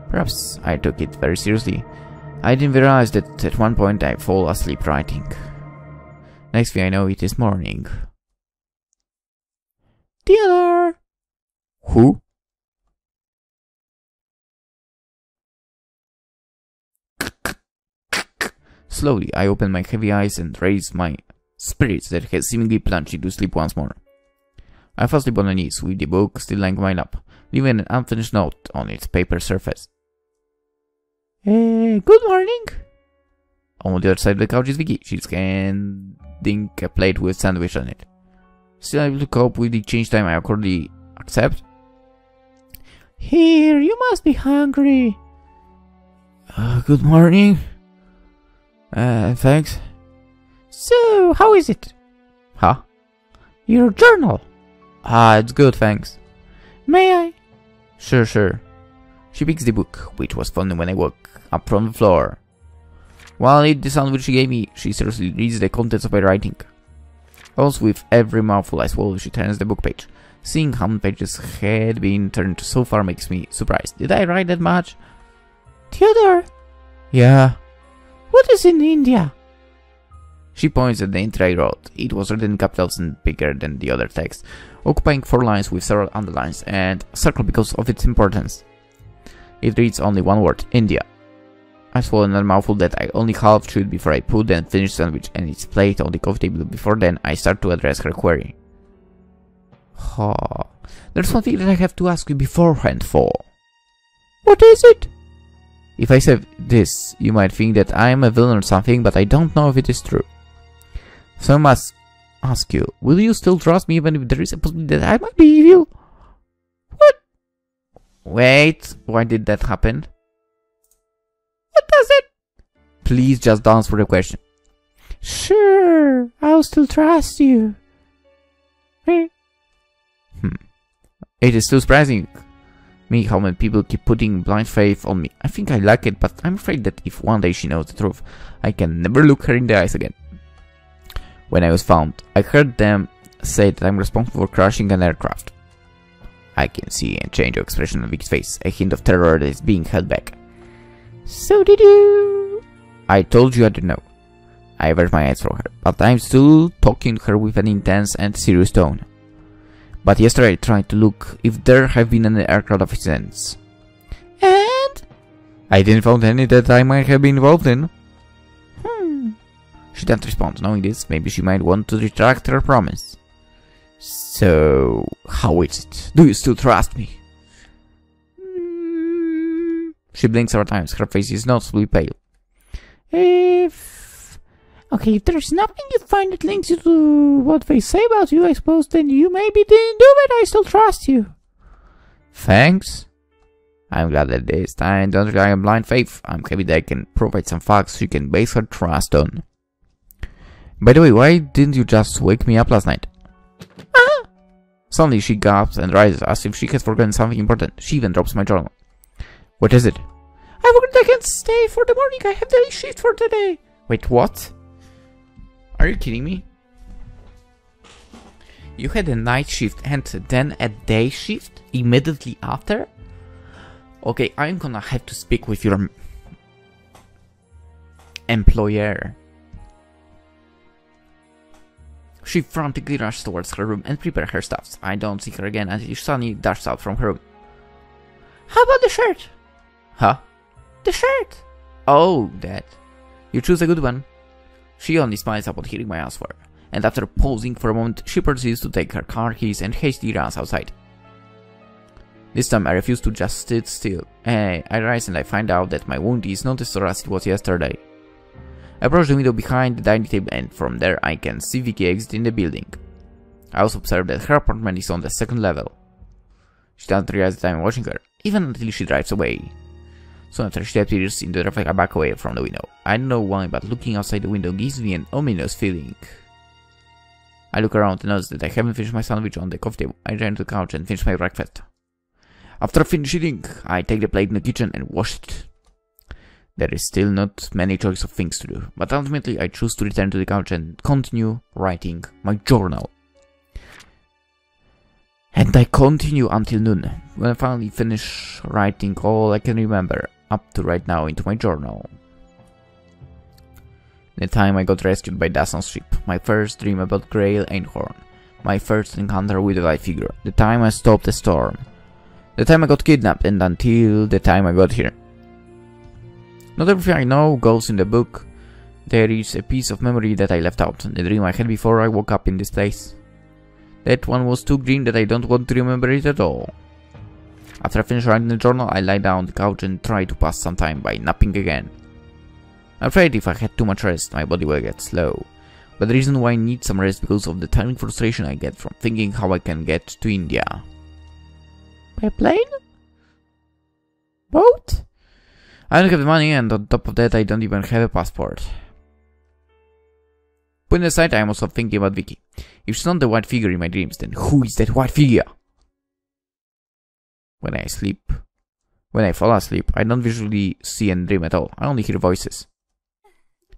Perhaps I took it very seriously. I didn't realize that at one point I fall asleep writing. Next thing I know, it is morning. Theodore! Who? Slowly, I open my heavy eyes and raise my spirits that had seemingly plunged into sleep once more. I fall asleep on my knees, with the book still lying on my lap, leaving an unfinished note on its paper surface. Good morning! On the other side of the couch is Vicky. She's handing a plate with sandwich on it. Still able to cope with the change time I accordingly accept. Here, you must be hungry. Good morning. Thanks. So, how is it? Huh? Your journal. It's good, thanks. May I? Sure. She picks the book, which was fallen when I woke up from the floor. While I eat the sandwich she gave me, she seriously reads the contents of my writing. Also, with every mouthful I swallow, she turns the book page. Seeing how many pages had been turned so far makes me surprised. Did I write that much? Theodore? Yeah? What is in India? She points at the entry I wrote. It was written in capitals and bigger than the other text, occupying 4 lines with several underlines and a circle because of its importance. It reads only one word, India. I swallowed another mouthful that I only half chewed before I put the finished sandwich and its plate on the coffee table. Before then, I start to address her query. There's something that I have to ask you beforehand for. What is it? If I say this, you might think that I am a villain or something, but I don't know if it is true. So I must ask you, will you still trust me even if there is a possibility that I might be evil? What? Wait, why did that happen? What does it? Please just answer the question. Sure, I'll still trust you. It is still surprising me how many people keep putting blind faith on me. I think I like it, but I'm afraid that if one day she knows the truth, I can never look her in the eyes again. When I was found, I heard them say that I'm responsible for crashing an aircraft. I can see a change of expression on Vicky's face, a hint of terror that is being held back. So did you? I told you I didn't know. I averted my eyes from her, but I'm still talking to her with an intense and serious tone. But yesterday I tried to look if there have been any aircraft accidents. And? I didn't find any that I might have been involved in. She didn't respond. Knowing this, maybe she might want to retract her promise. So, how is it? Do you still trust me? She blinks several times. Her face is noticeably pale. If there's nothing you find that links you to what they say about you, I suppose, then you maybe didn't do it. I still trust you. Thanks. I'm glad that this time don't rely on blind faith. I'm happy that I can provide some facts she can base her trust on. By the way, why didn't you just wake me up last night? Suddenly she gasps and rises as if she has forgotten something important. She even drops my journal. What is it? I forgot I can't stay for the morning. I have daily shift for today. Wait, what? Are you kidding me? You had a night shift and then a day shift immediately after? Okay, I'm gonna have to speak with your employer. She frantically rushes towards her room and prepares her stuffs. I don't see her again until she suddenly dashes out from her room. How about the shirt? Huh? The shirt! Oh, that. You choose a good one. She only smiles upon hearing my answer, and after pausing for a moment, she proceeds to take her car keys and hastily runs outside. This time I refuse to just sit still. I rise and I find out that my wound is not as sore as it was yesterday. I approach the window behind the dining table and from there I can see Vicky exit in the building. I also observe that her apartment is on the 2nd level. She doesn't realize that I'm watching her, even until she drives away. So after she appears in the traffic, I back away from the window. I don't know why, but looking outside the window gives me an ominous feeling. I look around and notice that I haven't finished my sandwich on the coffee table. I turn to the couch and finish my breakfast. After finishing, I take the plate in the kitchen and wash it. There is still not many choice of things to do, but ultimately I choose to return to the couch and continue writing my journal. And I continue until noon, when I finally finish writing all I can remember up to right now into my journal. The time I got rescued by Dawson's ship, my first dream about Grail Einhorn, my first encounter with a white figure, the time I stopped the storm, the time I got kidnapped, and until the time I got here. Not everything I know goes in the book. There is a piece of memory that I left out, the dream I had before I woke up in this place. That one was too green that I don't want to remember it at all. After I finish writing the journal, I lie down on the couch and try to pass some time by napping again. I'm afraid if I had too much rest, my body will get slow. But the reason why I need some rest is because of the tiring frustration I get from thinking how I can get to India. By plane? Boat? I don't have the money, and on top of that I don't even have a passport. Putting aside, I am also thinking about Vicky. If she's not the white figure in my dreams, then who is that white figure? When I fall asleep, I don't visually see and dream at all. I only hear voices.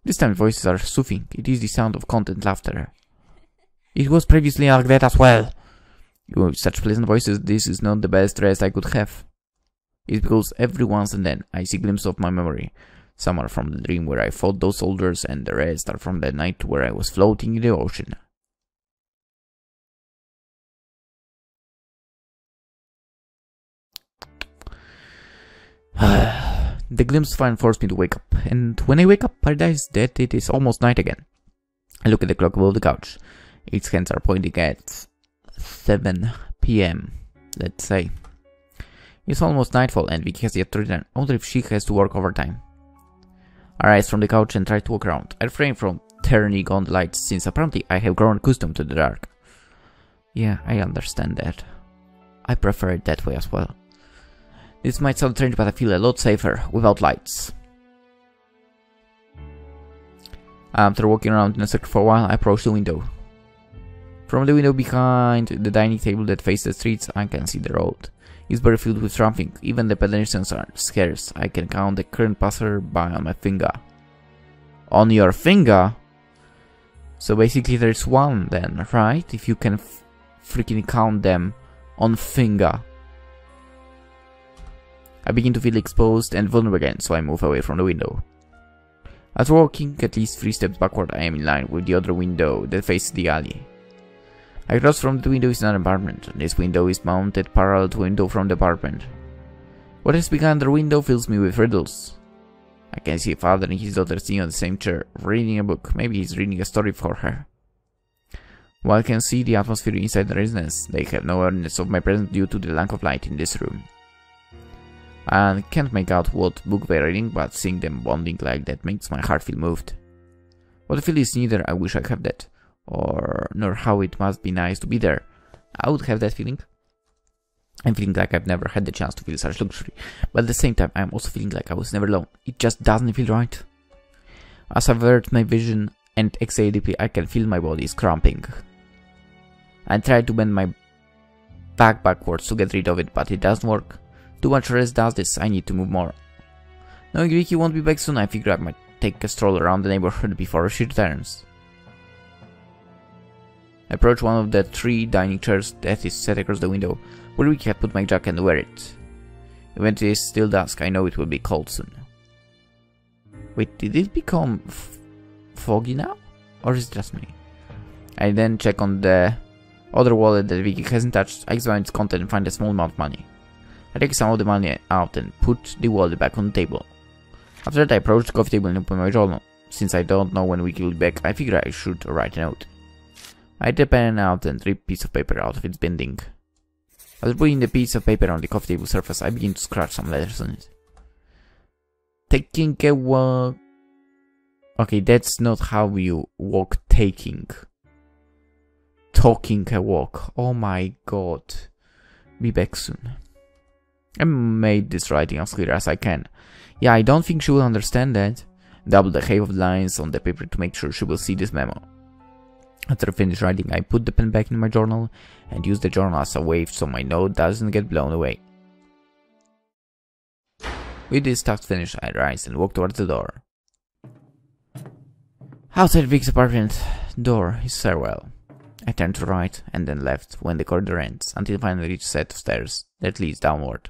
This time voices are soothing. It is the sound of content laughter. It was previously like that as well. With such pleasant voices, this is not the best rest I could have. It's because every once and then I see glimpses of my memory. Some are from the dream where I fought those soldiers, and the rest are from the night where I was floating in the ocean. The glimpse of fire forced me to wake up, and when I wake up, I realize that it is almost night again. I look at the clock above the couch. Its hands are pointing at 7 p.m. let's say. It's almost nightfall, and Vicky has yet to return. I wonder if she has to work overtime. I rise from the couch and try to walk around. I refrain from turning on the lights, since apparently I have grown accustomed to the dark. Yeah, I understand that. I prefer it that way as well. This might sound strange, but I feel a lot safer without lights. After walking around in a circle for a while, I approach the window. From the window behind the dining table that faces the streets, I can see the road. It's very filled with traffic. Even the pedestrians are scarce. I can count the current passerby on my finger. On your finger? So basically there's one then, right? If you can freaking count them on finger. I begin to feel exposed and vulnerable again, so I move away from the window. After walking at least 3 steps backward, I am in line with the other window that faces the alley. Across from the window is another apartment. This window is mounted parallel to the window from the apartment. What has behind the window fills me with riddles. I can see a father and his daughter sitting on the same chair, reading a book. Maybe he's reading a story for her. While I can see the atmosphere inside the residence, they have no awareness of my presence due to the lack of light in this room. I can't make out what book they're reading, but seeing them bonding like that makes my heart feel moved. What I feel is neither I wish I have that, nor how it must be nice to be there. I would have that feeling. I'm feeling like I've never had the chance to feel such luxury, but at the same time I'm also feeling like I was never alone. It just doesn't feel right. As I avert my vision and exhale deeply, I can feel my body is cramping. I try to bend my back backwards to get rid of it, but it doesn't work. Too much rest does this. I need to move more. Knowing Vicky won't be back soon, I figure I might take a stroll around the neighborhood before she returns. I approach one of the 3 dining chairs that is set across the window, where Vicky had put my jacket and wear it. Even if it is still dusk, I know it will be cold soon. Wait, did it become foggy now? Or is it just me? I then check on the other wallet that Vicky hasn't touched. I examine its content and find a small amount of money. I take some of the money out and put the wallet back on the table. After that, I approach the coffee table and open my journal. Since I don't know when Vicky will be back, I figure I should write a note. I take the pen out and rip a piece of paper out of its binding. After putting the piece of paper on the coffee table surface, I begin to scratch some letters on it. Taking a walk. Okay, that's not how you walk taking. Talking a walk. Oh my god. Be back soon. I made this writing as clear as I can. Yeah, I don't think she will understand that. Double the height of the lines on the paper to make sure she will see this memo. After I finish writing, I put the pen back in my journal and use the journal as a wave so my note doesn't get blown away. With this task finished, I rise and walk towards the door. Outside Vic's apartment door is stairwell. I turn to right and then left when the corridor ends, until I finally reach a set of stairs that leads downward.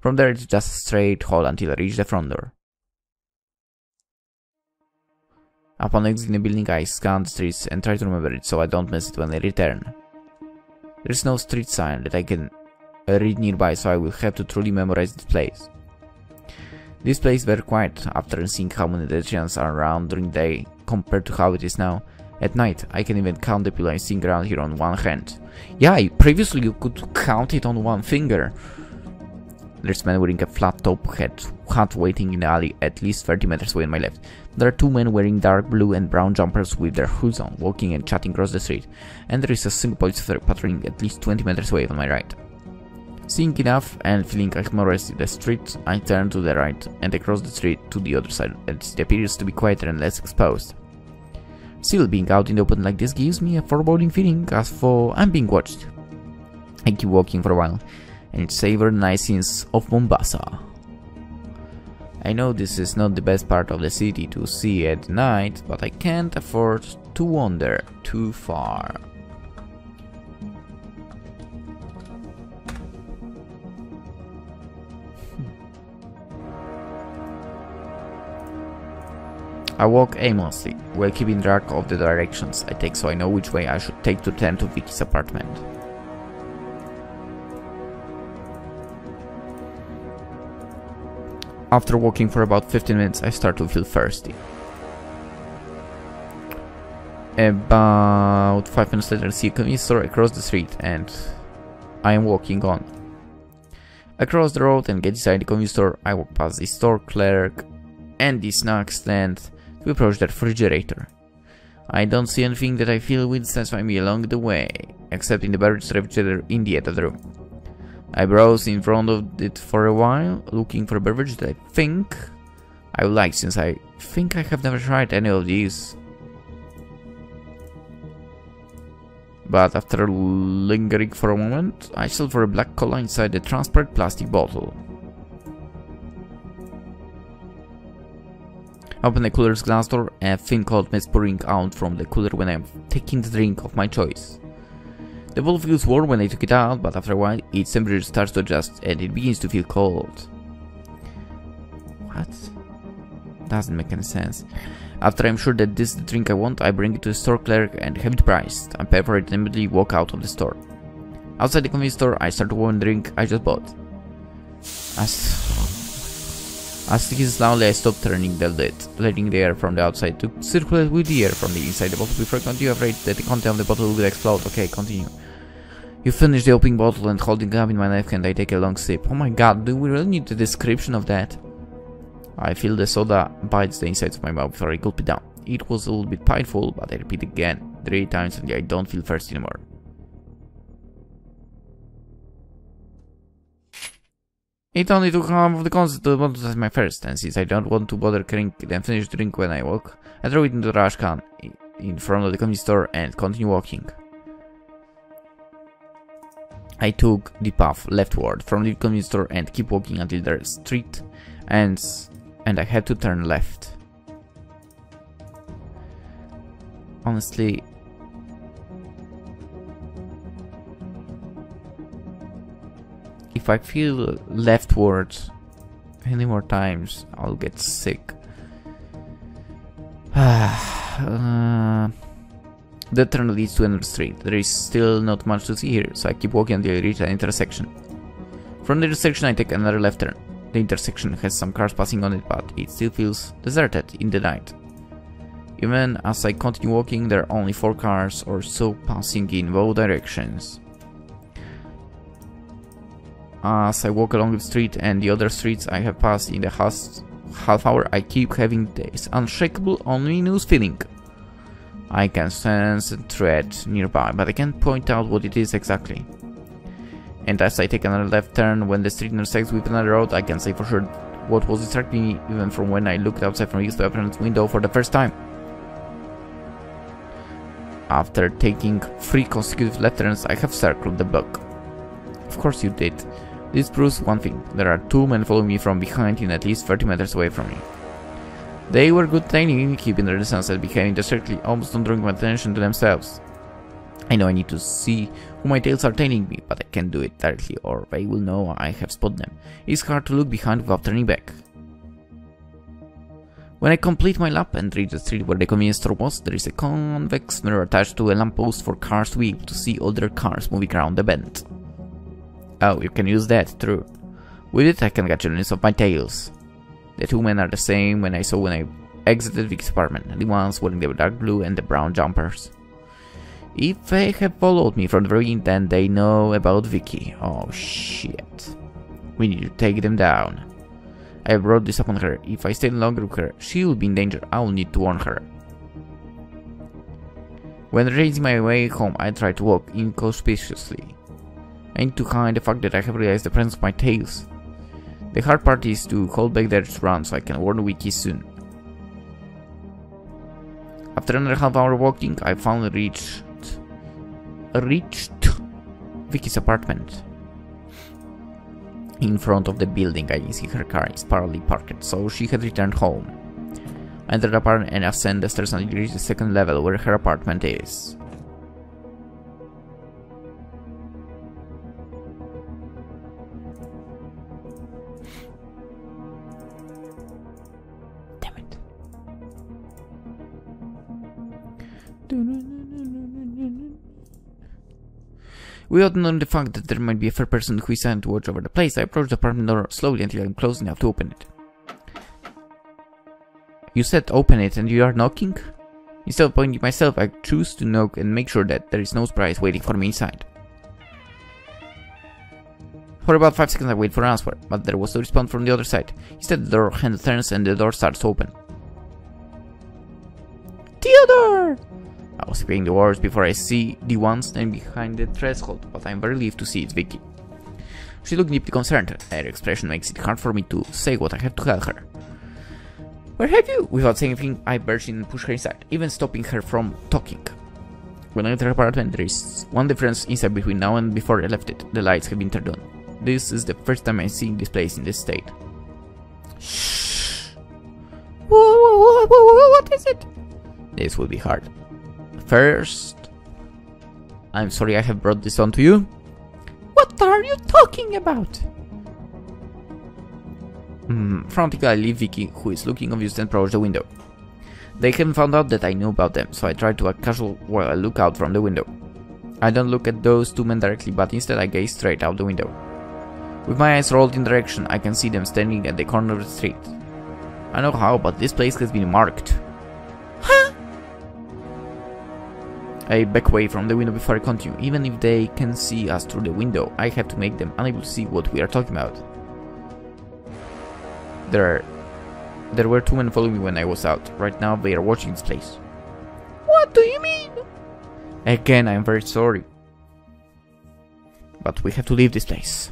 From there it's just a straight hall until I reach the front door. Upon exiting the building, I scan the streets and try to remember it so I don't miss it when I return. There is no street sign that I can read nearby, so I will have to truly memorize this place. This place is very quiet after seeing how many pedestrians are around during the day compared to how it is now. At night, I can even count the people I see around here on one hand. Yeah, previously you could count it on one finger. There's a man wearing a flat top hat waiting in the alley at least 30 meters away on my left. There are 2 men wearing dark blue and brown jumpers with their hoods on, walking and chatting across the street. And there is a single police officer patrolling at least 20 meters away on my right. Seeing enough and feeling I memorized the street, I turn to the right and across the street to the other side, as it appears to be quieter and less exposed. Still, being out in the open like this gives me a foreboding feeling, as for I'm being watched. I keep walking for a while, and savor the nice scenes of Mombasa. I know this is not the best part of the city to see at night, but I can't afford to wander too far. I walk aimlessly, while keeping track of the directions I take so I know which way I should take to return to Vicky's apartment. After walking for about 15 minutes, I start to feel thirsty. About 5 minutes later, I see a convenience store across the street and I am walking on. I cross the road and get inside the convenience store. I walk past the store clerk and the snack stand to approach the refrigerator. I don't see anything that I feel will satisfy me along the way, except in the beverage refrigerator in the other room. I browse in front of it for a while, looking for a beverage that I think I would like, since I think I have never tried any of these. But after lingering for a moment, I settle for a black cola inside the transparent plastic bottle. I open the cooler's glass door and a thin cold mist pouring out from the cooler when I am taking the drink of my choice. The bottle feels warm when I took it out, but after a while its temperature starts to adjust and it begins to feel cold. What? Doesn't make any sense. After I'm sure that this is the drink I want, I bring it to the store clerk and have it priced. I pay for it and immediately walk out of the store. Outside the convenience store, I start to warm the drink I just bought. As it hits loudly, I stop turning the lid, letting the air from the outside to circulate with the air from the inside the bottle before I continue, afraid that the content of the bottle will explode. Okay, continue. You finish the opening bottle and holding it up in my knife hand, I take a long sip. Oh my god, do we really need the description of that? I feel the soda bites the insides of my mouth before I gulp it down. It was a little bit painful, but I repeat again 3 times and I don't feel thirsty anymore. It only took half of the concept to want to test my first, and since I don't want to bother carrying it and finish the drink when I walk, I throw it into the trash can in front of the convenience store and continue walking. I took the path leftward from the convenience store and keep walking until the street ends and I had to turn left. Honestly, if I feel leftward any more times, I'll get sick. The turn leads to another street. There is still not much to see here, so I keep walking until I reach an intersection. From the intersection I take another left turn. The intersection has some cars passing on it, but it still feels deserted in the night. Even as I continue walking, there are only 4 cars or so passing in both directions. As I walk along the street and the other streets I have passed in the half hour, I keep having this unshakable, ominous feeling. I can sense a threat nearby, but I can't point out what it is exactly. And as I take another left turn, when the street intersects with another road, I can say for sure what was distracting me even from when I looked outside from his apartment's window for the first time. After taking 3 consecutive left turns, I have circled the block. Of course you did. This proves one thing: there are 2 men following me from behind in at least 30 meters away from me. They were good training, keeping their distance and behaving distractedly, almost not drawing my attention to themselves. I know I need to see who my tails are tailing me, but I can't do it directly or they will know I have spotted them. It's hard to look behind without turning back. When I complete my lap and reach the street where the convenience store was, there is a convex mirror attached to a lamppost for cars to be able to see other cars moving around the bend. Oh, you can use that, true. With it I can catch a glimpse of my tails. The 2 men are the same when I saw when I exited Vicky's apartment, the ones wearing the dark blue and the brown jumpers. If they have followed me from the beginning, then they know about Vicky. Oh shit. We need to take them down. I have brought this upon her. If I stay longer with her, she will be in danger. I will need to warn her. When raising my way home, I try to walk inconspicuously. I need to hide the fact that I have realized the presence of my tails. The hard part is to hold back the urge to run so I can warn Vicky soon. After another half hour walking, I finally reached Vicky's apartment. In front of the building, I see her car is partly parked, so she had returned home. I enter the apartment and ascend the stairs until I reach the 2nd level where her apartment is. Damn it. Without knowing the fact that there might be a third person who is sent to watch over the place, I approach the apartment door slowly until I'm close enough to open it. You said open it and you are knocking? Instead of pointing myself, I choose to knock and make sure that there is no surprise waiting for me inside. For about 5 seconds I wait for an answer, but there was no response from the other side. Instead the door handle turns and the door starts to open. Theodore! I was speaking the words before I see the one standing behind the threshold, but I'm very relieved to see it's Vicky. She looked deeply concerned. Her expression makes it hard for me to say what I have to tell her. Where have you? Without saying anything, I burst in and push her inside, even stopping her from talking. When I enter her apartment, there is one difference inside between now and before I left it. The lights have been turned on. This is the first time I'm seeing this place in this state. Shh! What is it? This will be hard. First, I'm sorry I have brought this on to you. What are you talking about? Frantically, I leave Vicky, who is looking obvious, and approach the window. They haven't found out that I knew about them, so I try to act casual while I look out from the window. I don't look at those two men directly, but instead I gaze straight out the window. With my eyes rolled in the direction, I can see them standing at the corner of the street. I know how, but this place has been marked. Huh? I back away from the window before I continue. Even if they can see us through the window, I have to make them unable to see what we are talking about. There were two men following me when I was out. Right now they are watching this place. What do you mean? Again, I'm very sorry. But we have to leave this place.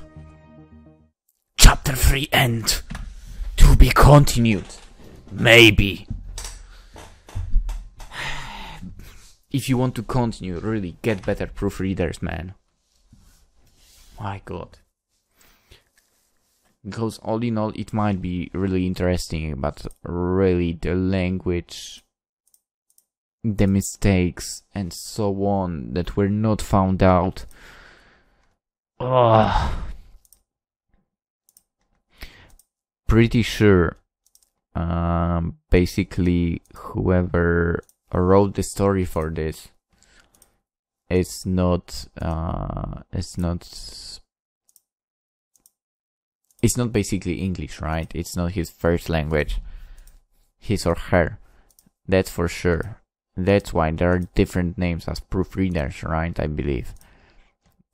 Chapter 3 end. To be continued. Maybe. If you want to continue, really get better proofreaders, man. My god. Because all in all, it might be really interesting, but really the language, the mistakes, and so on that were not found out. Pretty sure, basically, whoever wrote the story for this, it's not basically English, right? It's not his first language, his or her, that's for sure. That's why there are different names as proofreaders, right? I believe.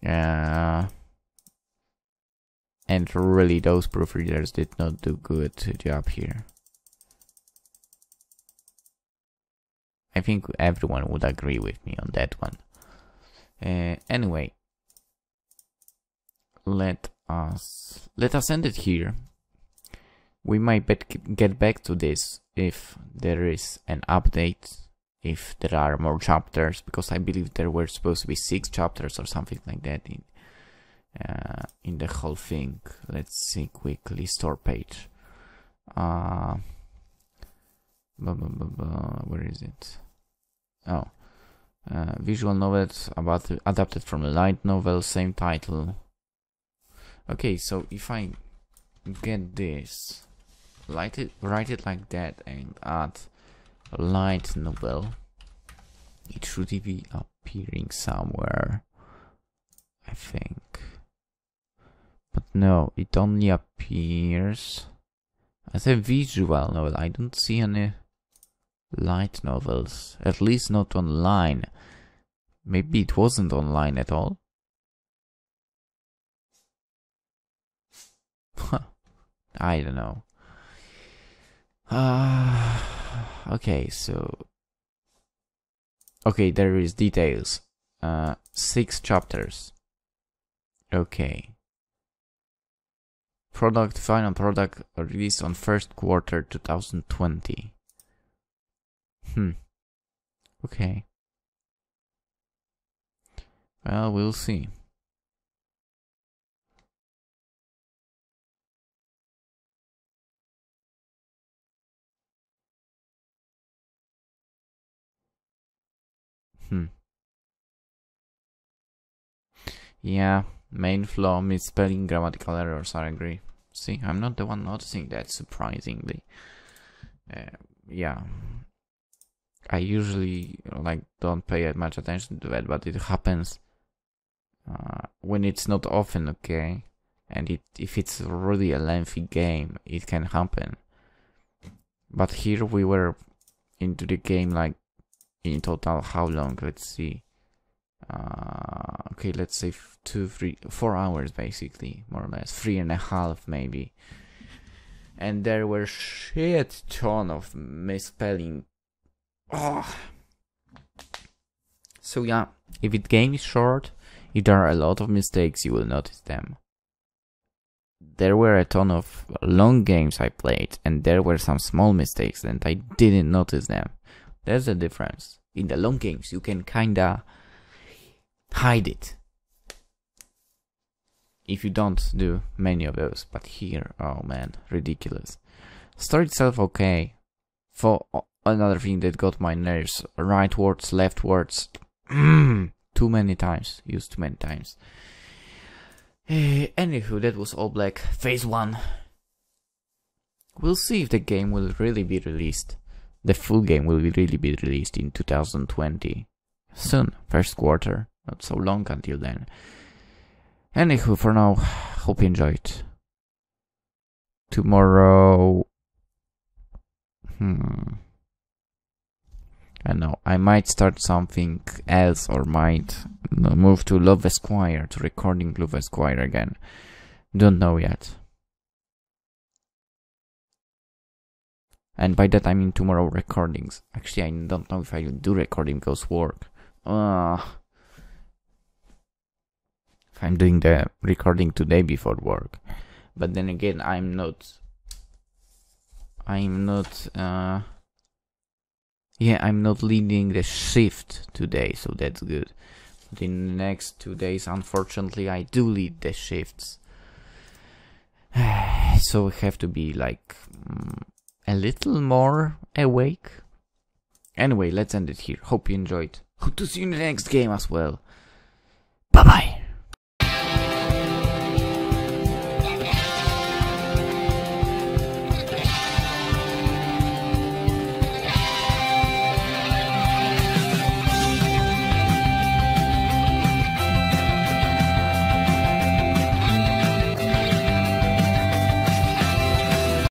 And really, those proofreaders did not do good job here. I think everyone would agree with me on that one. Anyway, let us end it here. We might get back to this if there is an update, if there are more chapters, because I believe there were supposed to be 6 chapters or something like that in the whole thing. Let's see quickly. Store page. Where is it? Oh, visual novels adapted from a light novel, same title. Okay, so if I get this, write it like that, and add a light novel, it should be appearing somewhere, I think. But no, it only appears as a visual novel. I don't see any light novels, at least not online. Maybe it wasn't online at all. I don't know. Okay, so okay, there is details. 6 chapters. Okay. Final product released on first quarter 2020. Okay. Well, we'll see. Yeah, main flaw, misspelling, grammatical errors, I agree. See, I'm not the one noticing that, surprisingly. Yeah. I usually like don't pay much attention to that, but it happens when it's not often, okay? And if it's really a lengthy game, it can happen. But here we were into the game like in total how long? Let's see. Okay, let's say 4 hours basically, more or less, 3.5 maybe. And there were shit ton of misspelling. Oh. So yeah, if the game is short, if there are a lot of mistakes, you will notice them. There were a ton of long games I played, and there were some small mistakes, and I didn't notice them. There's a difference. In the long games, you can kinda hide it if you don't do many of those. But here, oh man, ridiculous. Story itself okay. For another thing that got my nerves, right words, left words, too many times, used too many times. Anywho, that was All Black Phase 1. We'll see if the game will really be released. The full game will really be released in 2020. Soon, first quarter. Not so long until then. Anywho, for now, hope you enjoyed. Tomorrow... I know, I might start something else or might move to Love Esquire, to recording Love Esquire again. Don't know yet. And by that I mean tomorrow recordings. Actually, I don't know if I will do recording because work. If I'm doing the recording today before work. But then again, I'm not leading the shift today, so that's good. But in the next 2 days, unfortunately, I do lead the shifts. So we have to be like a little more awake. Anyway, let's end it here. Hope you enjoyed. Hope to see you in the next game as well. Bye bye.